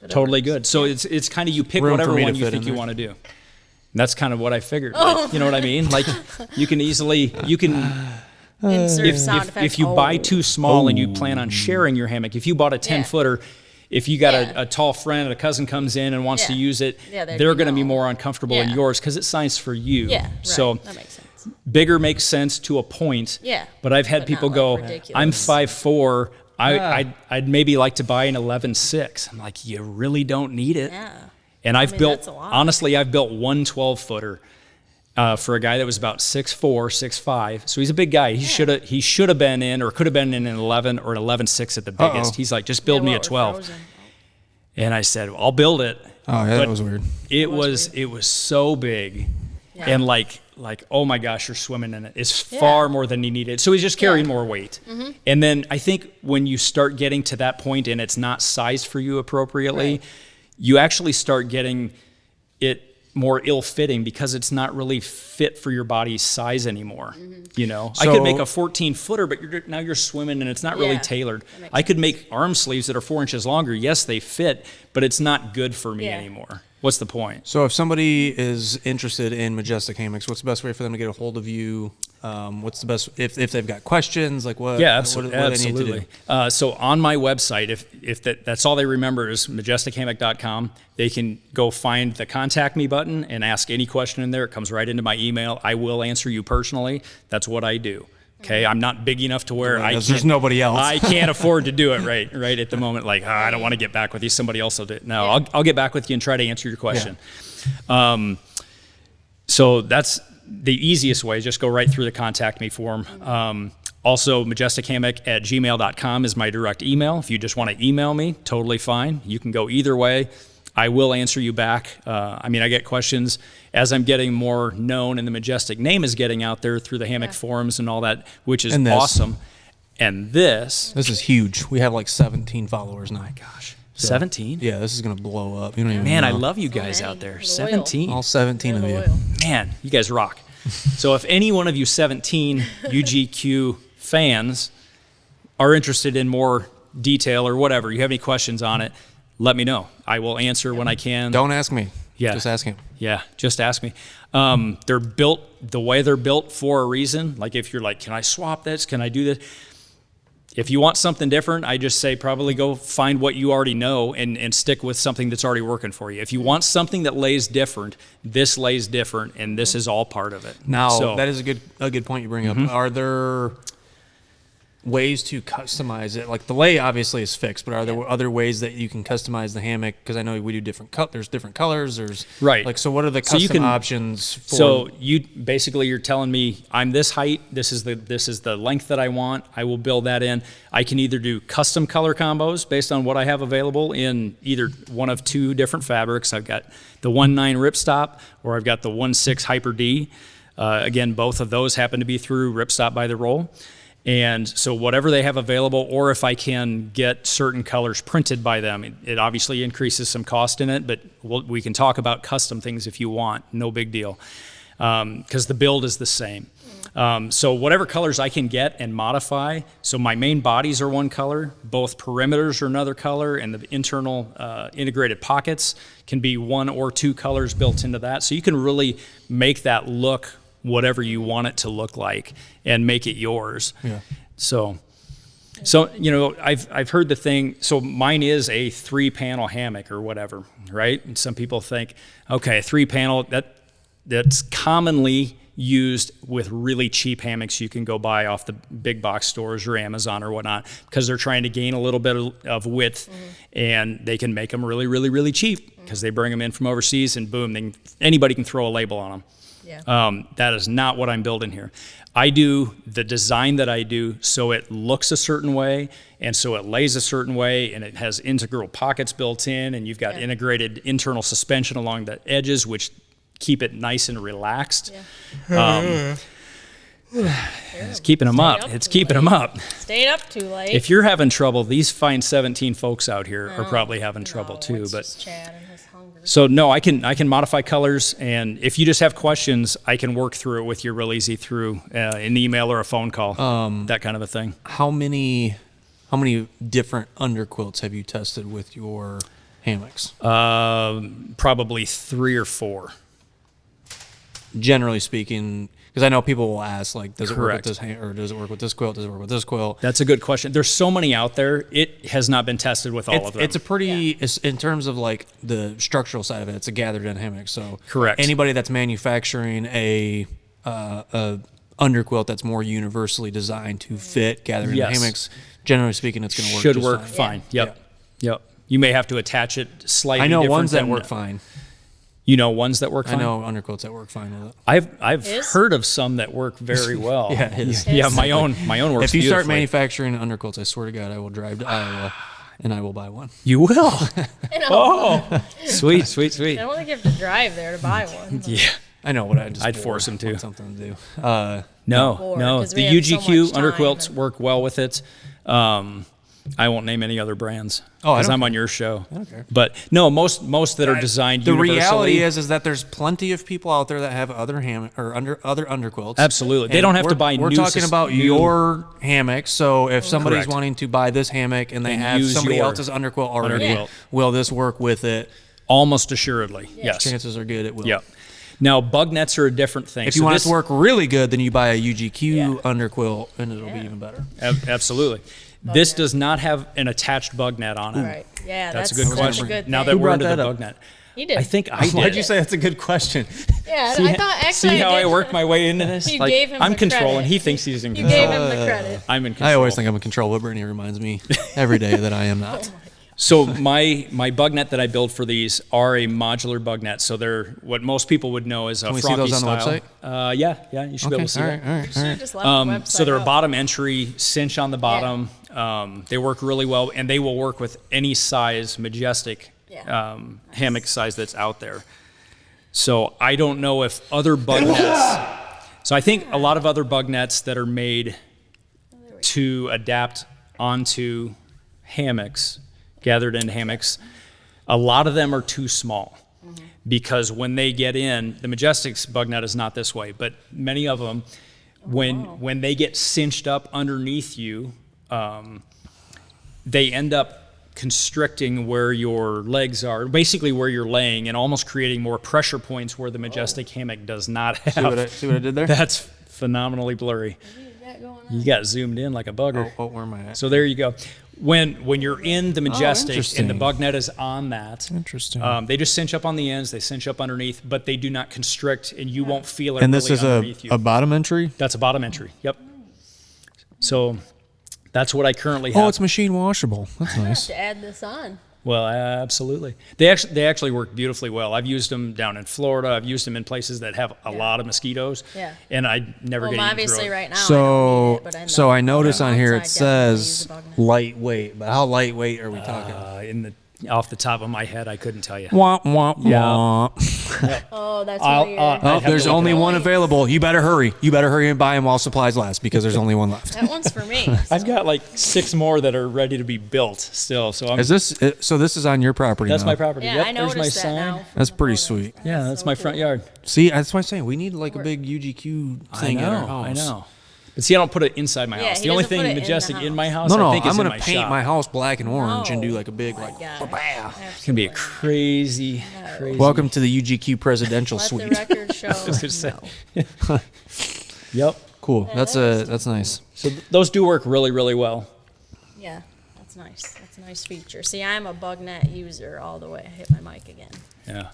it totally works. good. So it's kind of you pick Room for whatever me to one you fit think in you there. want to do. And that's kind of what I figured. Like, you know what I mean? Like you can Insert sound effects. if you buy too small and you plan on sharing your hammock, if you bought a 10-footer, if you got Yeah. a tall friend, a cousin comes in and wants to Yeah. use it, Yeah, there'd they're be going to be no- more uncomfortable in Yeah. yours because it's sized for you. Yeah, right. So that makes sense. bigger makes sense to a point. Yeah, But I've had but people not, go, like, ridiculous. I'm 5'4". I'd maybe like to buy an 11.6. I'm like, you really don't need it. Yeah. And I've that's a lot. honestly, I've built one 12-footer for a guy that was about 6'4", 6'5". So he's a big guy. He should have been in or could have been in an 11 or an 11.6 at the biggest. He's like, just build Yeah, me a what, we're 12. frozen. And I said, well, I'll build it. Oh, yeah, But that was weird. It was so big. Yeah. And like, oh my gosh, you're swimming in it. It's far more than you needed. So he's just carrying more weight. And then I think when you start getting to that point and it's not sized for you appropriately, Right. you actually start getting it more ill-fitting because it's not really fit for your body size anymore. I could make a 14-footer, but now you're swimming and it's not really Yeah, tailored. that makes I could make arm sleeves that are 4 inches longer. Yes, they fit, but it's not good for me Yeah. anymore. What's the point? So if somebody is interested in Majestic Hammocks, what's the best way for them to get a hold of you? What's the best if they've got questions? Like what? Yeah, what absolutely. do they need to do? So on my website, if that's all they remember is majestichammock.com, they can go find the contact me button and ask any question in there. It comes right into my email. I will answer you personally. That's what I do. Okay, I'm not big enough to where There's nobody else. I can't afford to do it right at the moment. Like, I don't want to get back with you. Somebody else will do it. No, I'll get back with you and try to answer your question. So that's the easiest way. Just go right through the contact me form. Also, majestichammock@gmail.com is my direct email. If you just want to email me, totally fine. You can go either way. I will answer you back. I get questions as I'm getting more known and the Majestic name is getting out there through the hammock forums and all that, which is And this. awesome. And this This is huge. We have like 17 followers now. gosh, 17? Yeah, this is gonna blow up. You don't even Man, know. I love you guys many. out there. Loyal. 17. all 17 of you. Loyal. Man, you guys rock. So if any one of you 17 UGQ fans are interested in more detail or whatever, you have any questions on it, let me know. I will answer when I can. Don't ask me. Yeah. Just ask him. Yeah, just ask me. They're built the way they're built for a reason. Like if you're like, can I swap this? Can I do this? If you want something different, I just say probably go find what you already know and stick with something that's already working for you. If you want something that lays different, this lays different, and this is all part of it. Now So- that is a good point you bring up. Are there ways to customize it? Like the lay obviously is fixed, but are there other ways that you can customize the hammock? Because I know we do there's different colors. There's Right. Like so, what are the So you custom can- options for? So you're telling me I'm this height. This is the length that I want. I will build that in. I can either do custom color combos based on what I have available in either one of two different fabrics. I've got the 1.9 ripstop or I've got the 1.6 Hyper D. Again, both of those happen to be through Ripstop by the Roll. And so whatever they have available, or if I can get certain colors printed by them, it obviously increases some cost in it, but we can talk about custom things if you want, no big deal. because the build is the same. So whatever colors I can get and modify, so my main bodies are one color, both perimeters are another color, and the internal integrated pockets can be one or two colors built into that. So you can really make that look whatever you want it to look like and make it yours. Yeah. So I've heard the thing, so mine is a 3-panel hammock or whatever, right? And some people think, okay, 3-panel, that's commonly used with really cheap hammocks you can go buy off the big box stores or Amazon or whatnot, because they're trying to gain a little bit of width, and they can make them really, really, really cheap because they bring them in from overseas, and boom, anybody can throw a label on them. Yeah. That is not what I'm building here. I do the design that I do so it looks a certain way, and so it lays a certain way, and it has integral pockets built in, and you've got integrated internal suspension along the edges, which keep it nice and relaxed. Yeah. It's keeping them up. It's keeping them up. Stayed up too late. If you're having trouble, these fine 17 folks out here are probably having trouble too. It's But just Chad and his hunger. so no, I can modify colors, and if you just have questions, I can work through it with you real easy through an email or a phone call, that kind of a thing. How many different underquilts have you tested with your hammocks? Probably 3 or 4. Generally speaking, because I know people will ask, like, does it work with Correct. this or does it work with this quilt? Does it work with this quilt? That's a good question. There's so many out there. It has not been tested with all of them. It's a pretty, in terms of like the structural side of it, it's a gathered in hammock. So Correct. Anybody that's manufacturing a underquilt that's more universally designed to fit gathered in Yes. hammocks, generally speaking, it's going to work. should just work fine. fine. Yep. You may have to attach it slightly. I know different ones that than- work fine. You know ones that work fine. I know underquilts that work fine with it. I've His? heard of some that work very well. Yeah, his. Yeah, my own works. If you start beautifully. manufacturing underquilts, I swear to God, I will drive to Iowa and I will buy one. You will. And Sweet. I don't think you have to drive there to buy one. but- Yeah. I know, but I'd force him to. want something to do. No. Or, No. 'cause we The have so UGQ much time underquilts and- work well with it. I won't name any other brands Oh, I because don't I'm care. on your show. I don't care. But no, most that are designed The universally. reality is that there's plenty of people out there that have other other underquilts. Absolutely. They And don't have to we're- buy We're new talking sys- about new- your hammock. So if somebody's Correct. wanting to buy this hammock and they And have use somebody your else's underquilt already, underquilt. will this work with it? Almost assuredly. Yes. Chances are good it will. Yep. Now, bug nets are a different thing. If you want it to work really good, then you buy a UGQ underquilt and it'll be even better. Absolutely. This does not have an attached bug net on it. Right. Yeah, That's that's a good such question. a good Now thing. that we're brought into the that up? bug net. He did. I think I did. Why'd you say that's a good question? Yeah, See, I thought actually. see how I gave- work my way into this? You Like, gave him I'm the controlling. credit. He thinks he's in You control. gave him the credit. I'm in control. I always think I'm in control, but Brittany reminds me every day that I am not. So my bug net that I build for these are a modular bug net. So they're what most people would know as a Can we see Franke those on the style. website? Yeah, you should be able to see all that. right, all right, all Should've right. just left the website So they're a up. bottom entry cinch on the bottom. They work really well, and they will work with any size Majestic Yeah. hammock size that's out there. So I don't know if other bug nets. So I think a lot of other bug nets that are made to adapt onto hammocks, gathered in hammocks, a lot of them are too small. Because when they get in, the Majestic's bug net is not this way, but many of them, when they get cinched up underneath you, they end up constricting where your legs are, basically where you're laying, and almost creating more pressure points where the Majestic hammock does not have. See what I did there? That's phenomenally blurry. What you got going on? You got zoomed in like a bugger. Oh, where am I at? So there you go. When you're in the Majestic and the interesting. bug net is on that, Interesting. they just cinch up on the ends, they cinch up underneath, but they do not constrict, and you won't feel it And this really is underneath you. a bottom entry? That's a bottom entry. Yep. So that's what I currently have. Oh, it's machine washable. That's I have nice. to add this on. Well, absolutely. They actually work beautifully well. I've used them down in Florida. I've used them in places that have a lot of mosquitoes. Yeah. And I never Well, get eaten obviously through it. right now I don't So, need it, but I notice on here it Outside, definitely use says the bug net. lightweight, but how lightweight are we talking? In the Off the top of my head, I couldn't tell you. Wah, wah, wah. Oh, that's I'll- weird. Oh, there's only one available. You better hurry. You better hurry and buy them while supplies last because there's only one left. That one's for me. I've got like 6 more that are ready to be built still. So I'm, Is this so? This is on your property. that's now. my property. Yeah, Yep, I there's noticed my that sign. now. from That's the pretty photos. sweet. Yeah, that's so my cool. front yard. See, that's why I'm saying we need like a big UGQ thing at our house. I know. But see, I don't put it inside my Yeah, house. he The only doesn't put thing it in the Majestic in my house, No, I think I'm is gonna in my paint shop. my house black and orange and do No. like a big Oh my like. God. Bam. It's gonna be a crazy. Welcome to the UGQ presidential Let suite. the record show. was gonna say. No. Yep. Cool. That's nice. So those do work really, really well. Yeah, that's nice. That's a nice feature. See, I'm a bug net user all the way. I hit my mic again. Yeah.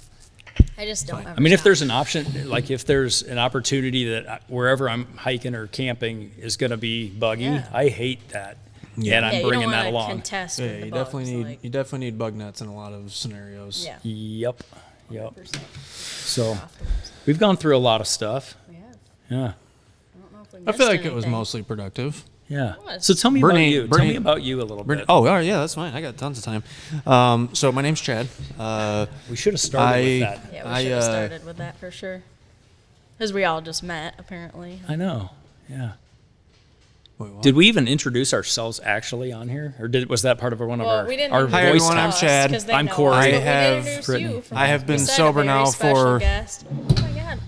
I just don't ever I mean, if stop. there's an option, like if there's an opportunity that wherever I'm hiking or camping is going to be buggy, Yeah. I hate that. Yeah. And I'm yeah, bringing you don't that wanna along. contest Yeah, with the you bugs, definitely need bug nets in a lot of scenarios. Yeah. Yep. Yep. 100%. So we've gone through a lot of stuff. We have. Yeah. I don't know if we I feel missed like it was anything. mostly productive. Yeah. was. So tell me Brittany- about you. Brittany- Tell me about you a little bit. Oh, all right, yeah, that's fine. I got tons of time. So my name's Chad. We should have started with I- that. Yeah, we I, should have started with that for sure. Because we all just met, apparently. I know. Yeah. Wait, what? Did we even introduce ourselves actually on here, or was that part of one of Well, our we didn't our introduce Hi, everyone, I'm us, Chad. 'cause they I'm know Kory. us, I but we have introduced Brittany. you from- I have been we said a sober very now special for- guest. Oh my God.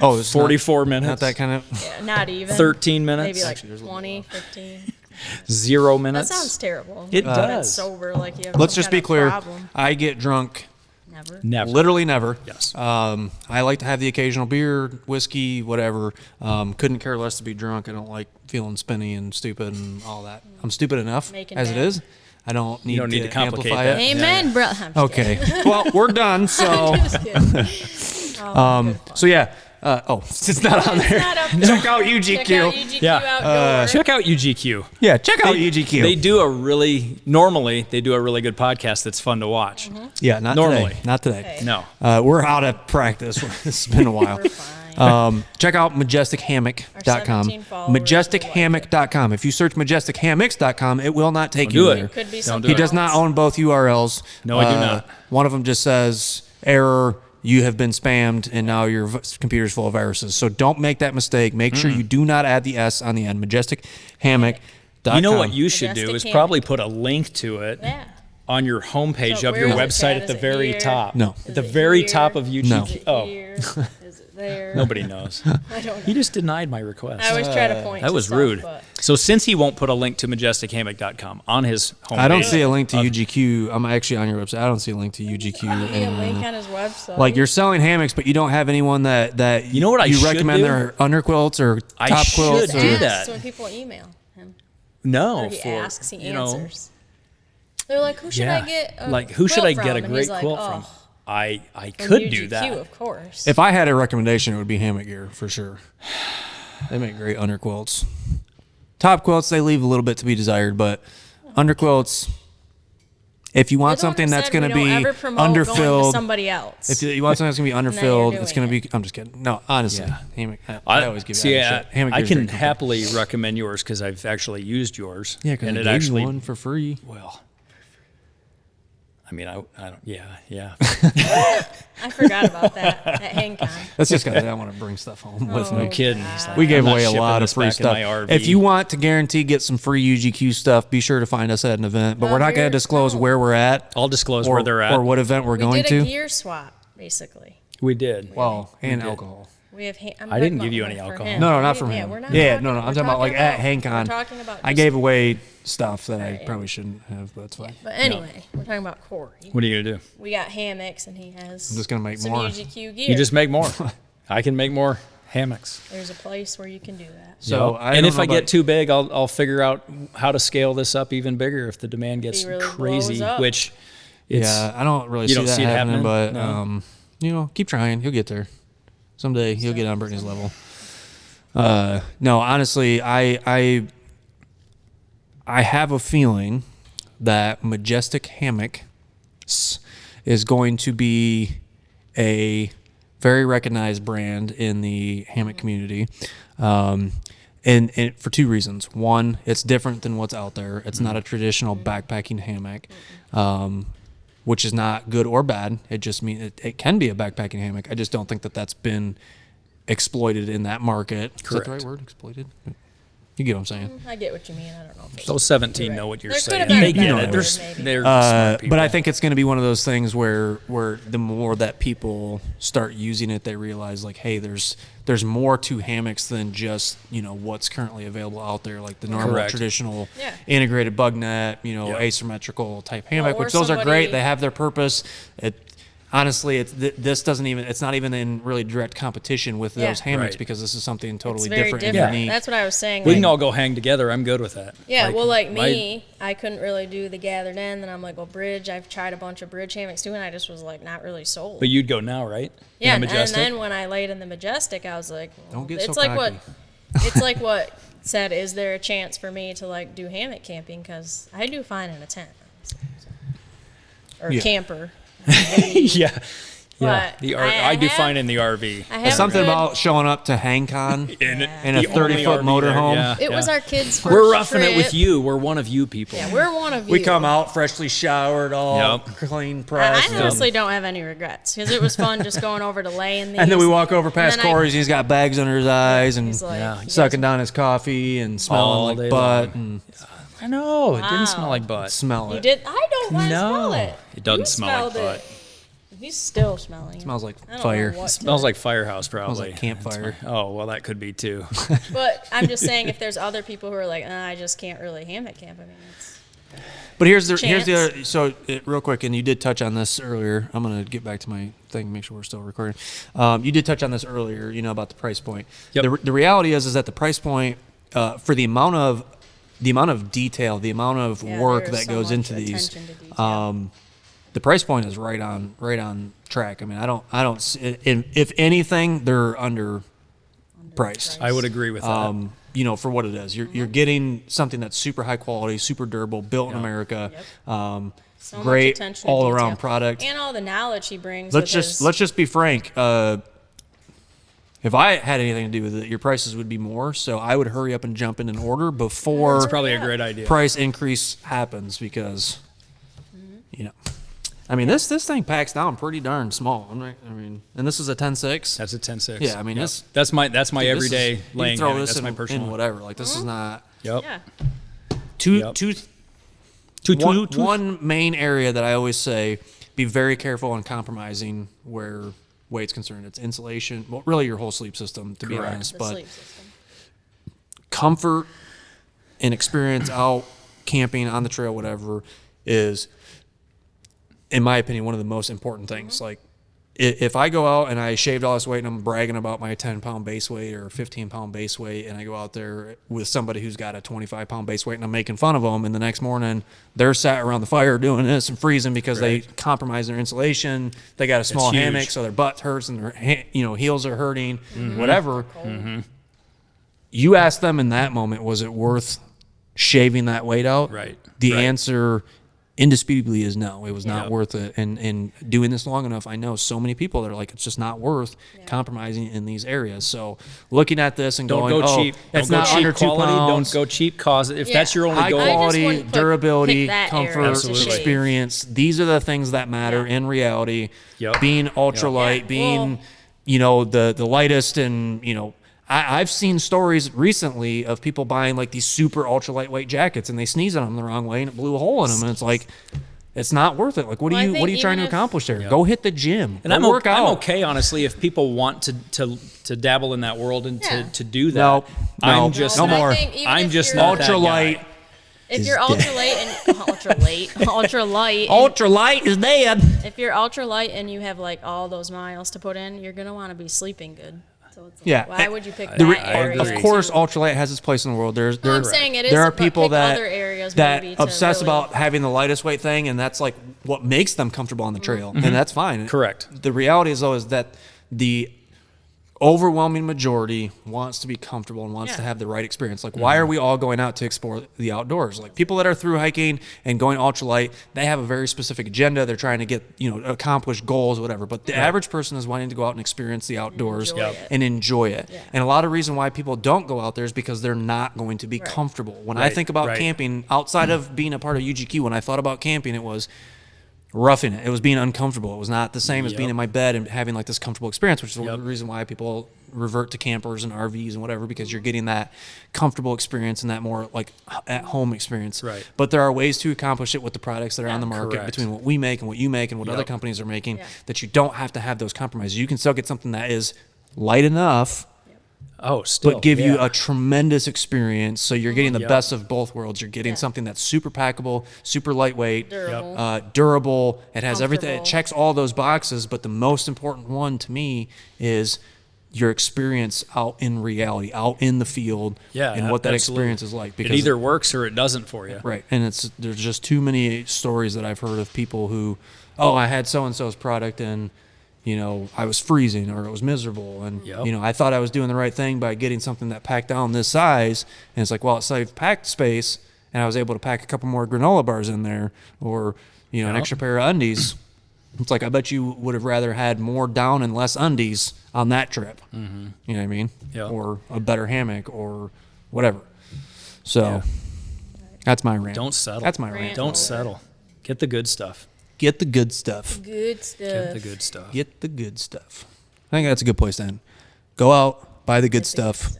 Oh, it's 44 not, minutes. Not that kind of. Yeah, not even. 13 minutes. Maybe like Actually, there's a little 20, 15. 0 That minutes. sounds terrible. It You've been does. sober like you have Let's some just kind be of clear. problem. I get drunk Never. Never. literally never. Yes. I like to have the occasional beer, whiskey, whatever. Couldn't care less to be drunk. I don't like feeling spinny and stupid and all that. I'm stupid enough Making as it that. is. I don't need, don't need to complicate amplify that. it. Amen, bro. I'm just Okay. kidding. Well, we're done. So, Just kidding. Oh, good fun. so yeah. It's not on It's there. not up Check there. out UGQ. Check out UGQ Yeah. Outdoor. Check out UGQ. Yeah, check out UGQ. They do a really normally they do a really good podcast that's fun to watch. yeah, not normally. today. Not today. Okay. No. We're out of practice. It's been a while. We're fine. Check out majestichammock.com. 17 followers Majestichammock.com. If you search majestichammocks.com, it will not take Don't you do it. there. Could be Don't something do He it. does not else. own both URLs. No, I do not. One of them just says error. You have been spammed, and now your computer's full of viruses. So don't make that mistake. Make sure you do not add the S on the end. Majestichammock.com. You know what you should do Majestic is Hammock. probably put a link to it Yeah. on your homepage So of your where is it, website Chad? at the Is it very here? top. No. At Is the it very here? top of UGQ. No. Is it Oh, here? Is it there? nobody knows. I don't know. He just denied my request. I always try to point That to was stuff, rude. but- So since he won't put a link to majestichammock.com on his homepage, I don't see a link to UGQ. I'm actually on your website. I don't see a link to Be a UGQ. link on his website. Like you're selling hammocks, but you don't have anyone that You know what I you should recommend do? their underquilts or I top should quilts. do or, Asks that. when people email him. no Or he for asks, he you know, answers. They're like, who should I get a like who should I quilt get a from? And great he's like, quilt oh, from? I from could UGQ, do that. of course. If I had a recommendation, it would be hammock gear for sure. They make great underquilts. Top quilts, they leave a little bit to be desired, but underquilts, if you want You're the one something who that's said going we to don't be ever promote going to underfilled, somebody else. if you want something that's going to be you're underfilled, it's doing going to be. I'm just kidding. No, honestly, Yeah. hammock. I always give see. you shit. Hammock I gear's can great company. happily recommend yours because I've actually used yours. Yeah, because and I it gave actually you one for free. well. I mean, I don't. Yeah. I forgot about that at HangCon. That's just because I don't want to bring stuff home with Oh, me. No kidding. He's like, We gave I'm not away a shipping lot of this free back in stuff. my RV. If you want to guarantee get some free UGQ stuff, be sure to find us at an event. But Well, we're not going to here- disclose no. where we're at I'll disclose or, where they're at. or what event we're We going did a to. gear swap, basically. we did. Well, and did. alcohol. We have. I'm I didn't talking give you about any for alcohol. him. No, not from Yeah, him. we're not Yeah, talking- no, I'm we're talking about like at We're HangCon. talking about. I just- gave away stuff that I Right. probably shouldn't have, but that's fine. But anyway, we're talking about Kory. What are you gonna do? We got hammocks, and he has. I'm just gonna make some more. UGQ gear. You just make more. I can make more hammocks. There's a place where you can do that. So Yep. I and don't if know I get about- too big, I'll figure out how to scale this up even bigger if the demand gets He really crazy. blows up. Which, it's Yeah, I don't really you see don't that see it happening, happening? but No. you know, keep trying. He'll get there. Someday he'll get on Brittany's level. No, honestly, I have a feeling that Majestic Hammock is going to be a very recognized brand in the hammock community. and for two reasons. One, it's different than what's out there. It's not a traditional backpacking hammock, which is not good or bad. It just means it can be a backpacking hammock. I just don't think that that's been exploited in that market. Correct. Is that the right word? Exploited? You get what I'm saying? I get what you mean. I don't know. Those 17 know what you're There saying. could have They been a get better it. word, They're maybe. smart people. But I think it's going to be one of those things where the more that people start using it, they realize like, hey, there's more to hammocks than just what's currently available out there, like the normal Correct. traditional Yeah. integrated bug net, Yep. asymmetrical type hammock, or which those are somebody- great. They have their purpose. Honestly, it's not even in really direct competition with Yeah. those hammocks Right. because this is something totally It's very different different. and unique. That's what I was saying. we like- can all go hang together. I'm good with that. Yeah, well, like my- me, I couldn't really do the gathered end. Then I'm like, well, bridge. I've tried a bunch of bridge hammocks too, and I just was like not really sold. But you'd go now, right? yeah, In the Majestic? and then when I laid in the Majestic, I was like, well, Don't get so it's like cocky. it's like what said. Is there a chance for me to like do hammock camping? Because I do fine in a tent or Yeah. camper. yeah. But The I do have- fine in the RV. I There's have something good- about showing up to HangCon In in a the only 30-foot RV motorhome. there, yeah. It was our kids' first We're roughing it trip. with you. We're one of you people. Yeah, we're one of you. We come out freshly showered, all Yep. clean, I pressed. honestly don't have any regrets because it was fun just going over to lay in these. And then we walk over past And then I- Corey's, and he's got bags under his eyes and He's like, Yeah. "You sucking guys- down his coffee and All smelling day like butt long. and I know. It didn't Wow. smell like butt. smell You it. did. I don't want to No. smell it. It doesn't You smell like smelled butt. it. He's still smelling. Smells like I don't fire. know what Smells to- like firehouse, probably. like campfire. Oh, well, that could be too. But I'm just saying, if there's other people who are like, I just can't really hammock camp. I mean, it's But here's the Chance. other. So real quick, and you did touch on this earlier. I'm gonna get back to my thing, make sure we're still recording. You did touch on this earlier. About the price point. Yep. The reality is that the price point for the amount of detail, the amount of Yeah, work there's that so goes much into these. attention to detail. The price point is right on track. I mean, I don't. If anything, they're underpriced. I would agree with that. For what it is, you're getting something that's super high quality, super durable, built in Yeah. America. so much Great attention to all around detail. product. and all the knowledge he brings. Let's with just be frank. If I had anything to do with it, your prices would be more. So I would hurry up and jump in and order before It's probably a great idea. price increase happens because, I mean, this thing packs down pretty darn small. And this is a 10.6. That's a 10.6. Yeah, I mean, Yep. this- that's my Dude, this everyday is- you can laying throw hammock. this That's in, my personal in whatever. Like this is not Yep. Yeah. one main area that I always say be very careful on compromising where weight's concerned. It's insulation. Well, really your whole sleep system, to be Correct. honest. The But sleep system. comfort and experience out camping on the trail, whatever, is, in my opinion, one of the most important things. Like, if I go out and I shaved all this weight and I'm bragging about my 10-pound base weight or 15-pound base weight, and I go out there with somebody who's got a 25-pound base weight and I'm making fun of them, and the next morning they're sat around the fire doing this and freezing because they compromised their insulation, they got a small huge. hammock, so their butt hurts and their heels are hurting, whatever. You ask them in that moment, was it worth shaving that weight out? Right. The Right. answer indisputably is no. It was not Yep. worth it. And doing this long enough, I know so many people that are like, it's just not worth compromising in these areas. So looking at this and Don't going, go cheap. it's Don't not go cheap under 2 quality. pounds. Don't go cheap cause. If that's your only High goal, I just quality, wouldn't durability, pick that area comfort, to shave. experience. These are the things that matter in reality. Yep. Being ultralight, Yeah, being, well- the lightest, and, I've seen stories recently of people buying like these super ultra lightweight jackets and they sneeze on them the wrong way and it blew a hole in them. And it's like, it's not worth it. Like, what Well, I are you think trying to even if- accomplish there? Go hit the gym. and Go I'm work out. I'm okay, honestly, if people want to dabble in that world and Yeah. to do that. No, I'm just no but I more. think even I'm if just you're- not that Ultra guy. light. If is you're dead. ultra light, Ultra light is dead. if you're ultra light and you have like all those miles to put in, you're gonna want to be sleeping good. So it's like, Yeah. why would you pick The that re- area? of course, to- ultralight has its place in the world. There I'm saying it is, there are but people pick that other areas that maybe to obsess really- about having the lightest weight thing, and that's like what makes them comfortable on the trail, and that's fine. Correct. The reality is though is that the overwhelming majority wants to be comfortable and wants to have the right experience. Like, why are we all going out to explore the outdoors? Like, people that are through hiking and going ultralight, they have a very specific agenda. They're trying to get, accomplish goals, whatever. But the average person is wanting to go out and experience the outdoors and enjoy it. Yeah. And a lot of reason why people don't go out there is because they're not going to be comfortable. When I think about camping, outside of being a part of UGQ, when I thought about camping, it was roughing it. It was being uncomfortable. It was not the same as being in my bed and having like this comfortable experience, which is the reason why people revert to campers and RVs and whatever, because you're getting that comfortable experience and that more like at home experience. Right. But there are ways to accomplish it with the products that are on the market between what we make and what you make and what other companies are making, that you don't have to have those compromises. You can still get something that is light enough, but give you a tremendous experience. So you're getting the best of both worlds. You're getting something that's super packable, super lightweight, durable. It has everything. It checks all those boxes. But the most important one to me is your experience out in reality, out in the field, and what that experience is like. Because it either works or it doesn't for you. Right. And there's just too many stories that I've heard of people who, I had so-and-so's product and I was freezing or it was miserable. And, I thought I was doing the right thing by getting something that packed down this size. And it's like, well, it saved packed space and I was able to pack a couple more granola bars in there or, an extra pair of undies. It's like, I bet you would have rather had more down and less undies on that trip. Mm-hmm. You know what I mean? Yeah. Or a better hammock or whatever. So that's my rant. Don't settle. That's my rant. Don't settle. Get the good stuff. Get the good stuff. Good stuff. Get the good stuff. Get the good stuff. I think that's a good place to end. Go out, buy the good stuff.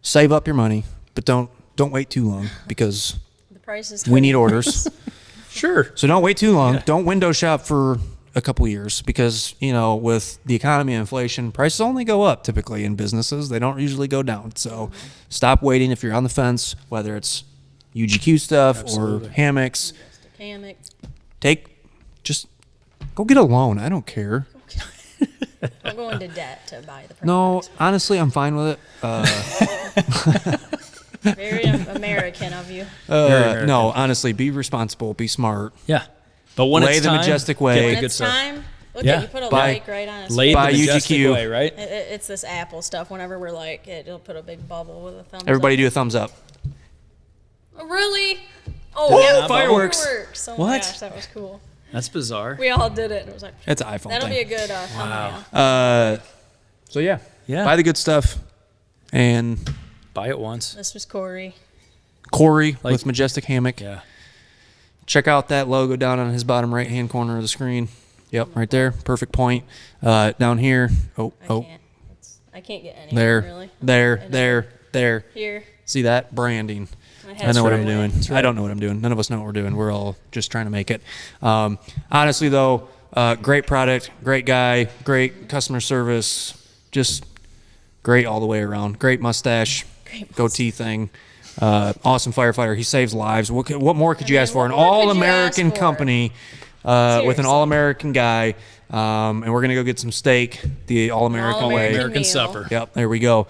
Save up your money, but don't wait too long because the price is we need orders. Sure. So don't wait too long. Yeah. Don't window shop for a couple years because, with the economy and inflation, prices only go up typically in businesses. They don't usually go down. So stop waiting if you're on the fence, whether it's UGQ stuff or hammocks. Hammock. Just go get a loan. I don't care. Don't go into debt to buy the products. No, honestly, I'm fine with it. Very American of you. No, honestly, be responsible, be smart. Yeah. But when lay it's the time, majestic way. When it's time, look at you put a like right on it. Lay the majestic UGQ. way, right? It's this Apple stuff. Whenever we're like, it'll put a big bubble with a thumbs up. Everybody do a thumbs up. Oh, really? Oh, yeah, fireworks. Oh my What? gosh, that was cool. That's bizarre. We all did it. It was like, It's an iPhone that'll thing. be a good thumbnail. So yeah. Yeah. Buy the good stuff. And Buy it once. This was Kory. With Majestic Hammock. Yeah. Check out that logo down on his bottom right-hand corner of the screen. Yep, right there. Perfect point. Down here. I can't get any. Really. There. Here. See that? Branding. I know what I'm doing. I don't know what I'm doing. None of us know what we're doing. We're all just trying to make it. Honestly, though, great product, great guy, great customer service, just great all the way around. Great mustache, goatee thing. Awesome firefighter. He saves lives. What more could you ask for? An all-American company with an all-American guy. And we're going to go get some steak the all-American way. American supper. Yep, there we go.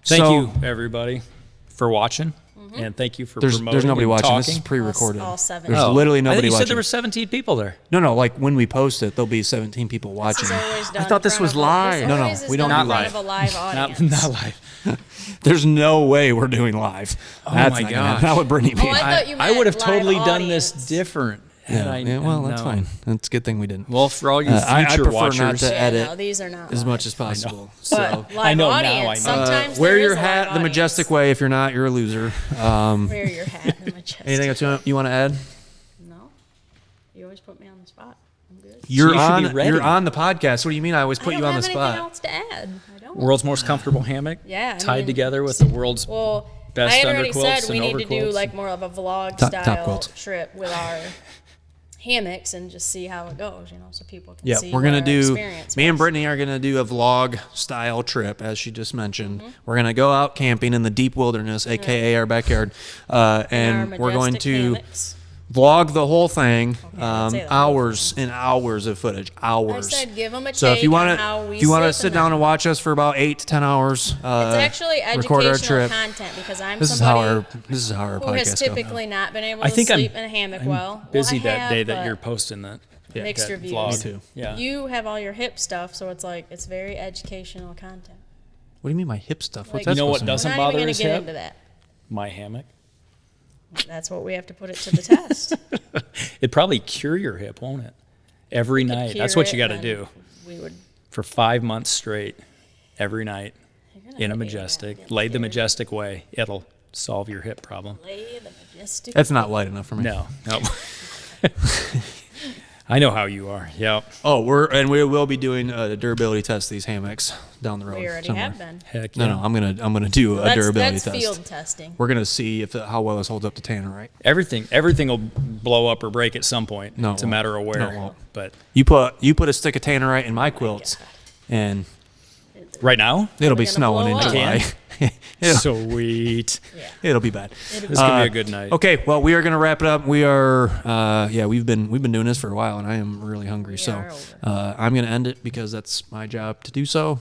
Thank you, everybody, for watching. And thank you for promoting. There's nobody and watching. talking. This is pre-recorded. All 7. There's literally nobody I think you watching. said there were 17 people there. No, like when we post it, there'll be 17 people watching. I thought this was live. No, we don't do live. A live audience. Not live. There's no way we're doing live. That's my gosh. That would Brittany be. I would have totally done this different. Well, that's fine. That's a good thing we didn't. Well, for all you future I prefer watchers, not to edit no, these are not as live. much as possible. But live I know now, audience. I know. Sometimes Wear there your is a live hat the audience. majestic way. If you're not, you're a loser. Wear your hat the majestic. Anything else you want to add? No. You always put me on the spot. I'm good. You're you should be ready. You're on the podcast. What do you mean? I always put you on the spot. I don't have anything else to add. I don't. world's most comfortable hammock. Yeah. Tied together with the world's best I had under already quilts said we and need to do overquilts. like more of a vlog Top style quilts. trip with our hammocks and just see how it goes, so people can Yeah, see we're gonna what our do. experience Me and was. Brittany are gonna do a vlog style trip, as she just mentioned. We're gonna go out camping in the deep wilderness, aka our backyard, and Our we're going majestic to hammocks. vlog the whole thing. let's say the whole Hours and hours of footage. Hours. I said give them a So if you want want to sit down and watch us for about 8 to 10 hours, it's actually record our educational trip. content because I'm This is how somebody our who has podcast goes. typically not been able I to think sleep in a hammock I'm well. busy Well, I that day have, that but you're posting that. mixed that reviews. vlog. Me too. Yeah. You have all your hip stuff, so it's like it's very educational content. What do you mean my hip stuff? What's Like- that You know what supposed to mean? doesn't We're not bother even his gonna get hip? into that. My hammock. That's what we have to put it to the test. It'd probably cure your hip, won't it? Every night. That's what you got to do We would for 5 months straight, every night you're gonna in a be- Majestic. yeah, Lay the scared. Majestic way. It'll solve your hip problem. Lay the Majestic. That's not light enough for me. No. I know how you are. Yep. Oh, we will be doing a durability test of these hammocks down the road. We already somewhere. have been. Heck yeah. No, I'm gonna do a durability That's test. field testing. We're gonna see if how well this holds up to tannerite. Everything will blow up or break at some point. No, it it's a won't. matter of where. No, it won't. But You put a stick of tannerite in my quilts, and right now, it'll be gonna snowing in blow up. July. it'll, sweet. Yeah. it'll be bad. This is gonna be a good night. Okay, well, we are gonna wrap it up. We are, we've been doing this for a while, and I am really hungry. So are over. I'm gonna end it because that's my job to do so.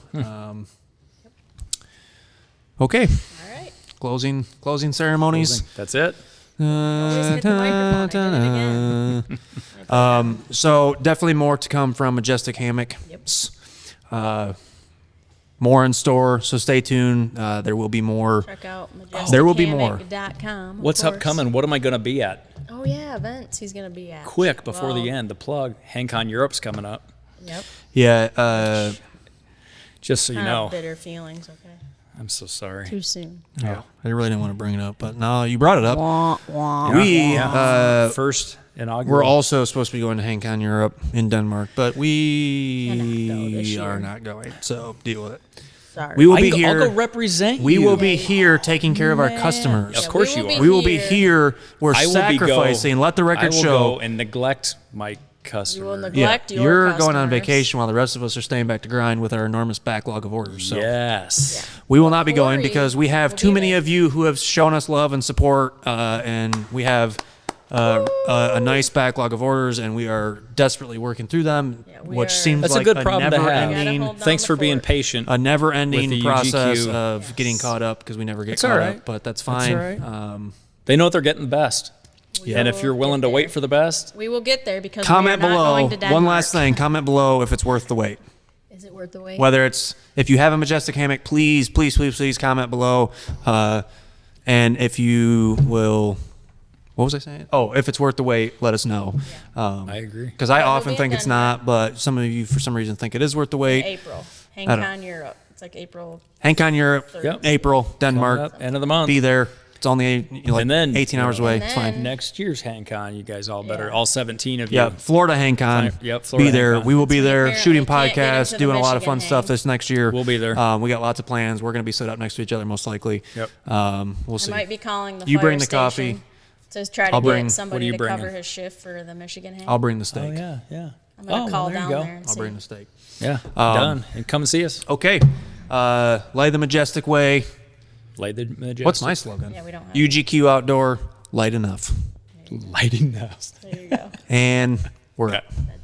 Okay, All right. closing ceremonies. That's it. Always hit the microphone. I did it again. So definitely more to come from Majestic Hammock. Yep. More in store, so stay tuned. There will be more. Check out There will be more. majestichammock.com. of What's course. upcoming? What am I gonna be at? Oh yeah, events he's gonna be at. Quick before the Well, end, the plug. HangCon Europe's coming up. Yep. Yeah. Just so you Kind of know. bitter feelings. Okay. I'm so sorry. Too soon. Yeah. I really didn't want to bring it up, but now you brought it up. Yeah. First inaugural. We're also supposed to be going to HangCon Europe in Denmark, but Cannot go this we year. are not going. So deal with it. Sorry. We will I be can go, I'll here. go represent We you. will be here taking care of our Man. customers. Of course you are. We will be here. We're I will sacrificing. Let the I record will show. go and neglect my customer. neglect your you're going on customers. vacation while the rest of us are staying back to grind with our enormous backlog of orders. So Yes. we will not be going Kory because we have will too be many there. of you who have shown us love and support, and we have a nice backlog of orders, and we are desperately working through them, Yeah, we which are- seems That's like a good problem to have. Gotta never-ending, hold down Thanks the for being fort. patient. a With never-ending the process UGQ. of getting caught up because we never get That's caught all up. right. But that's That's fine. all right. They know what they're getting the best. We And if will you're willing get to wait there. for the best, We will get there because Comment we are not below. going to Denmark. One last thing. Comment below if it's worth the wait. Is it worth the wait? Whether it's if you have a Majestic Hammock, please comment below. And if you will, what was I saying? Oh, if it's worth the wait, let us know. I agree. Because I But we'll often be in think it's Denmark. not, but some of you for some reason think it is worth the wait. April. I don't- HangCon Europe. It's like April. HangCon Europe, Yep. April, Coming Denmark. up, end of the month. Be there. It's only like And then- 18 hours away. And It's fine. then- Next year's HangCon, you guys all better. Yeah. All 17 of you. Yeah, Florida HangCon. Yep, Florida be there. HangCon. We will be Since we there apparently shooting can't get podcasts, into the doing a lot of Michigan fun stuff hang. this next year. We'll be there. We got lots of plans. We're going to be set up next to each other most likely. Yep. We'll I see. might be calling the You fire bring the station coffee. to try to I'll bring- get What somebody are you to cover bringing? his shift for the Michigan hang. I'll bring the Oh, steak. yeah. I'm gonna call there you down go. there and I'll see. bring the steak. Yeah. Done. And come and see us. Okay. Lay the Majestic way. Lay the Majestic. What's my slogan? Yeah, we don't have UGQ Outdoor, light enough. Lighting house. There you go. And we're Okay. up. That's